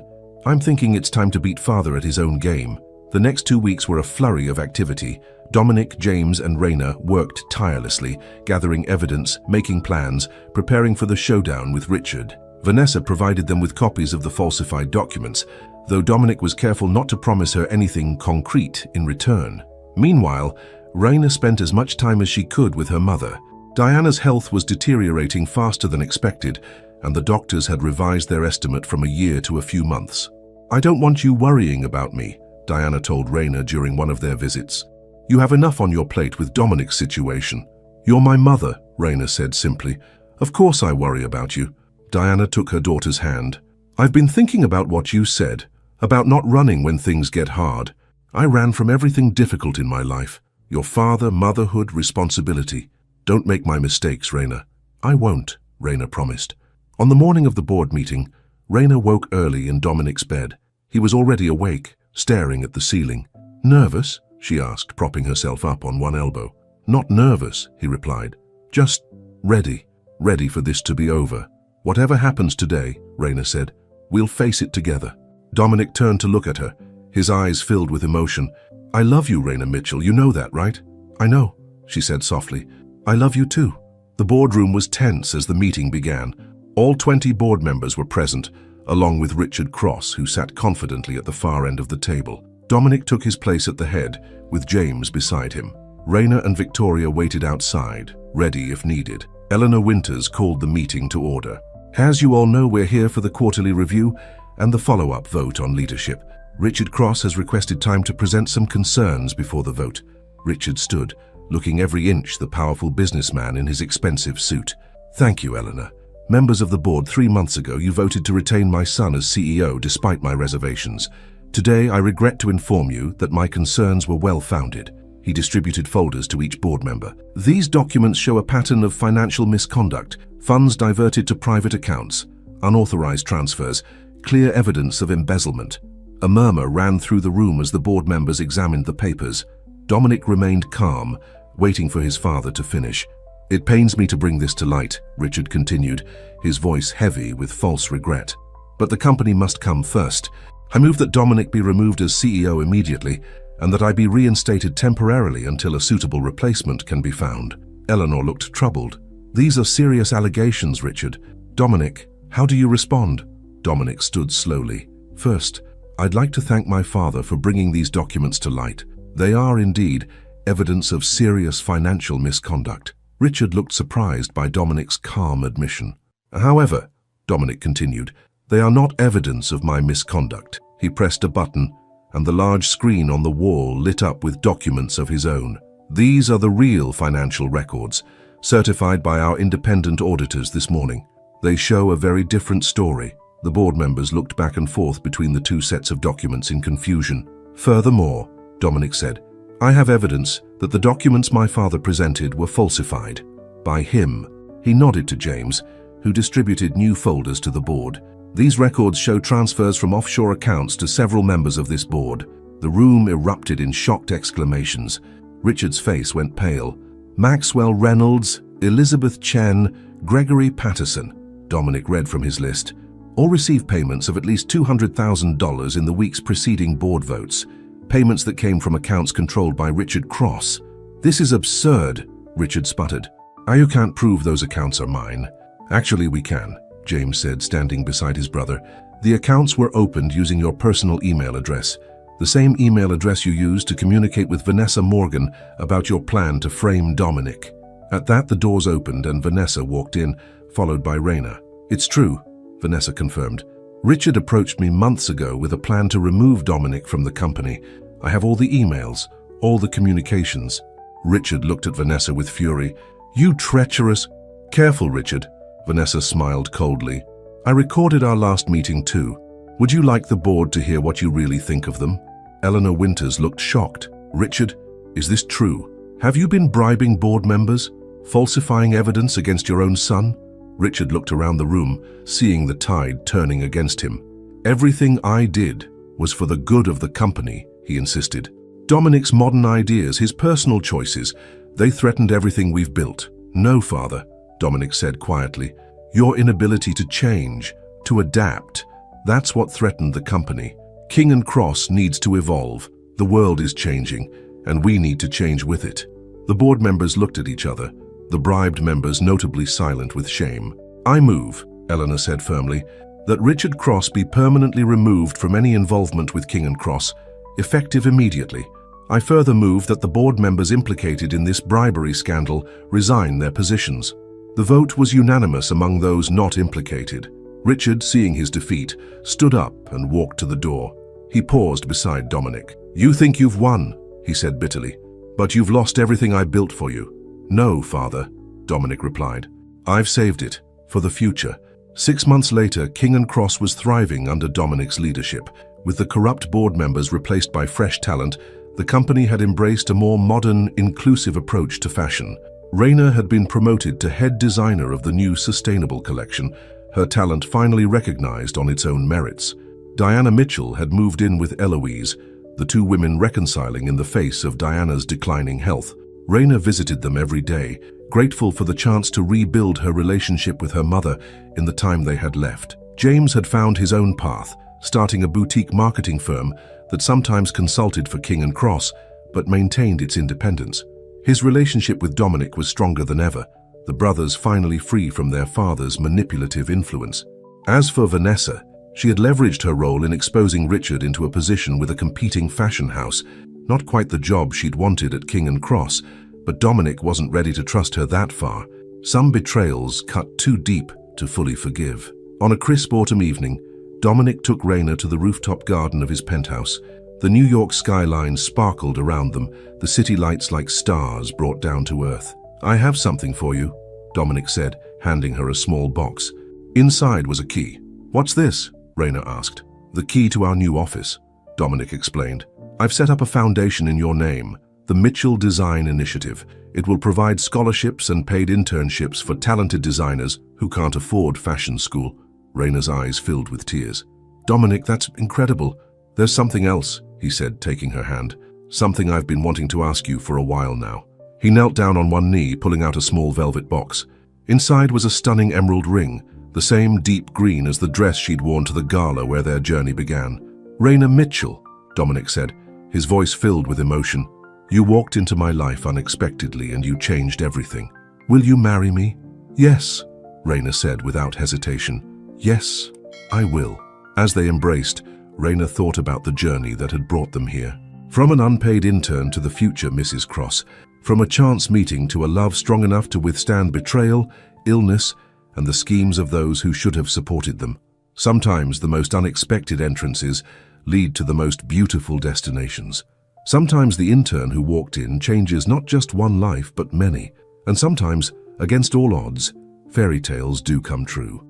"I'm thinking it's time to beat father at his own game." The next 2 weeks were a flurry of activity. Dominic, James, and Raina worked tirelessly, gathering evidence, making plans, preparing for the showdown with Richard. Vanessa provided them with copies of the falsified documents, though Dominic was careful not to promise her anything concrete in return. Meanwhile, Raina spent as much time as she could with her mother. Diana's health was deteriorating faster than expected, and the doctors had revised their estimate from a year to a few months. "I don't want you worrying about me," Diana told Raina during one of their visits. "You have enough on your plate with Dominic's situation." "You're my mother," Raina said simply. "Of course I worry about you." Diana took her daughter's hand. "I've been thinking about what you said, about not running when things get hard. I ran from everything difficult in my life. Your father, motherhood, responsibility. Don't make my mistakes, Raina. I won't, Raina promised. On the morning of the board meeting, Raina woke early in Dominic's bed. He was already awake, staring at the ceiling. Nervous? She asked, propping herself up on one elbow. Not nervous, he replied. Just ready. Ready for this to be over. Whatever happens today, Raina said, we'll face it together. Dominic turned to look at her, his eyes filled with emotion. I love you, Raina Mitchell, you know that, right? I know, she said softly. I love you too. The boardroom was tense as the meeting began. All 20 board members were present, along with Richard Cross, who sat confidently at the far end of the table. Dominic took his place at the head, with James beside him. Raina and Victoria waited outside, ready if needed. Eleanor Winters called the meeting to order. As you all know, we're here for the quarterly review and the follow-up vote on leadership. Richard Cross has requested time to present some concerns before the vote. Richard stood, looking every inch the powerful businessman in his expensive suit. Thank you, Eleanor. Members of the board, 3 months ago, you voted to retain my son as CEO despite my reservations. Today, I regret to inform you that my concerns were well-founded. He distributed folders to each board member. These documents show a pattern of financial misconduct, funds diverted to private accounts, unauthorized transfers, clear evidence of embezzlement. A murmur ran through the room as the board members examined the papers. Dominic remained calm, waiting for his father to finish. It pains me to bring this to light, Richard continued, his voice heavy with false regret. But the company must come first. I move that Dominic be removed as CEO immediately, and that I be reinstated temporarily until a suitable replacement can be found. Eleanor looked troubled. These are serious allegations, Richard. Dominic, how do you respond? Dominic stood slowly. First, I'd like to thank my father for bringing these documents to light. They are indeed evidence of serious financial misconduct. Richard looked surprised by Dominic's calm admission. However, Dominic continued, they are not evidence of my misconduct. He pressed a button, and the large screen on the wall lit up with documents of his own. These are the real financial records, certified by our independent auditors this morning. They show a very different story. The board members looked back and forth between the two sets of documents in confusion. Furthermore, Dominic said, I have evidence that the documents my father presented were falsified. By him. He nodded to James, who distributed new folders to the board. These records show transfers from offshore accounts to several members of this board. The room erupted in shocked exclamations. Richard's face went pale. Maxwell Reynolds, Elizabeth Chen, Gregory Patterson. Dominic read from his list. All received payments of at least $200,000 in the weeks preceding board votes. Payments that came from accounts controlled by Richard Cross. This is absurd, Richard sputtered. You can't prove those accounts are mine. Actually, we can, James said, standing beside his brother. The accounts were opened using your personal email address, the same email address you used to communicate with Vanessa Morgan about your plan to frame Dominic. At that, the doors opened and Vanessa walked in, followed by Raina. It's true, Vanessa confirmed. Richard approached me months ago with a plan to remove Dominic from the company. I have all the emails, all the communications. Richard looked at Vanessa with fury. You treacherous... Careful, Richard. Vanessa smiled coldly. I recorded our last meeting too. Would you like the board to hear what you really think of them? Eleanor Winters looked shocked. Richard, is this true? Have you been bribing board members? Falsifying evidence against your own son? Richard looked around the room, seeing the tide turning against him. Everything I did was for the good of the company, he insisted. Dominic's modern ideas, his personal choices, they threatened everything we've built. No, Father, Dominic said quietly. Your inability to change, to adapt, that's what threatened the company. King & Cross needs to evolve. The world is changing, and we need to change with it. The board members looked at each other, the bribed members notably silent with shame. I move, Eleanor said firmly, that Richard Cross be permanently removed from any involvement with King & Cross, effective immediately. I further move that the board members implicated in this bribery scandal resign their positions. The vote was unanimous among those not implicated. Richard, seeing his defeat, stood up and walked to the door. He paused beside Dominic. You think you've won, he said bitterly, but you've lost everything I built for you. No, Father, Dominic replied. I've saved it, for the future. 6 months later, King & Cross was thriving under Dominic's leadership. With the corrupt board members replaced by fresh talent, the company had embraced a more modern, inclusive approach to fashion. Raina had been promoted to head designer of the new sustainable collection, her talent finally recognized on its own merits. Diana Mitchell had moved in with Eloise, the two women reconciling in the face of Diana's declining health. Raina visited them every day, grateful for the chance to rebuild her relationship with her mother in the time they had left. James had found his own path, starting a boutique marketing firm that sometimes consulted for King and Cross, but maintained its independence. His relationship with Dominic was stronger than ever, the brothers finally free from their father's manipulative influence. As for Vanessa, she had leveraged her role in exposing Richard into a position with a competing fashion house, not quite the job she'd wanted at King and Cross, but Dominic wasn't ready to trust her that far. Some betrayals cut too deep to fully forgive. On a crisp autumn evening, Dominic took Raina to the rooftop garden of his penthouse. The New York skyline sparkled around them, the city lights like stars brought down to earth. "I have something for you," Dominic said, handing her a small box. Inside was a key. "What's this?" Raina asked. "The key to our new office," Dominic explained. "I've set up a foundation in your name, the Mitchell Design Initiative. It will provide scholarships and paid internships for talented designers who can't afford fashion school." Raina's eyes filled with tears. "Dominic, that's incredible. There's something else," he said, taking her hand. "Something I've been wanting to ask you for a while now." He knelt down on one knee, pulling out a small velvet box. Inside was a stunning emerald ring, the same deep green as the dress she'd worn to the gala where their journey began. "Raina Mitchell," Dominic said, his voice filled with emotion. "You walked into my life unexpectedly and you changed everything. Will you marry me?" "Yes," Raina said without hesitation. "Yes, I will." As they embraced, Raina thought about the journey that had brought them here. From an unpaid intern to the future Mrs. Cross, from a chance meeting to a love strong enough to withstand betrayal, illness, and the schemes of those who should have supported them. Sometimes the most unexpected entrances lead to the most beautiful destinations. Sometimes the intern who walked in changes not just one life but many. And sometimes, against all odds, fairy tales do come true.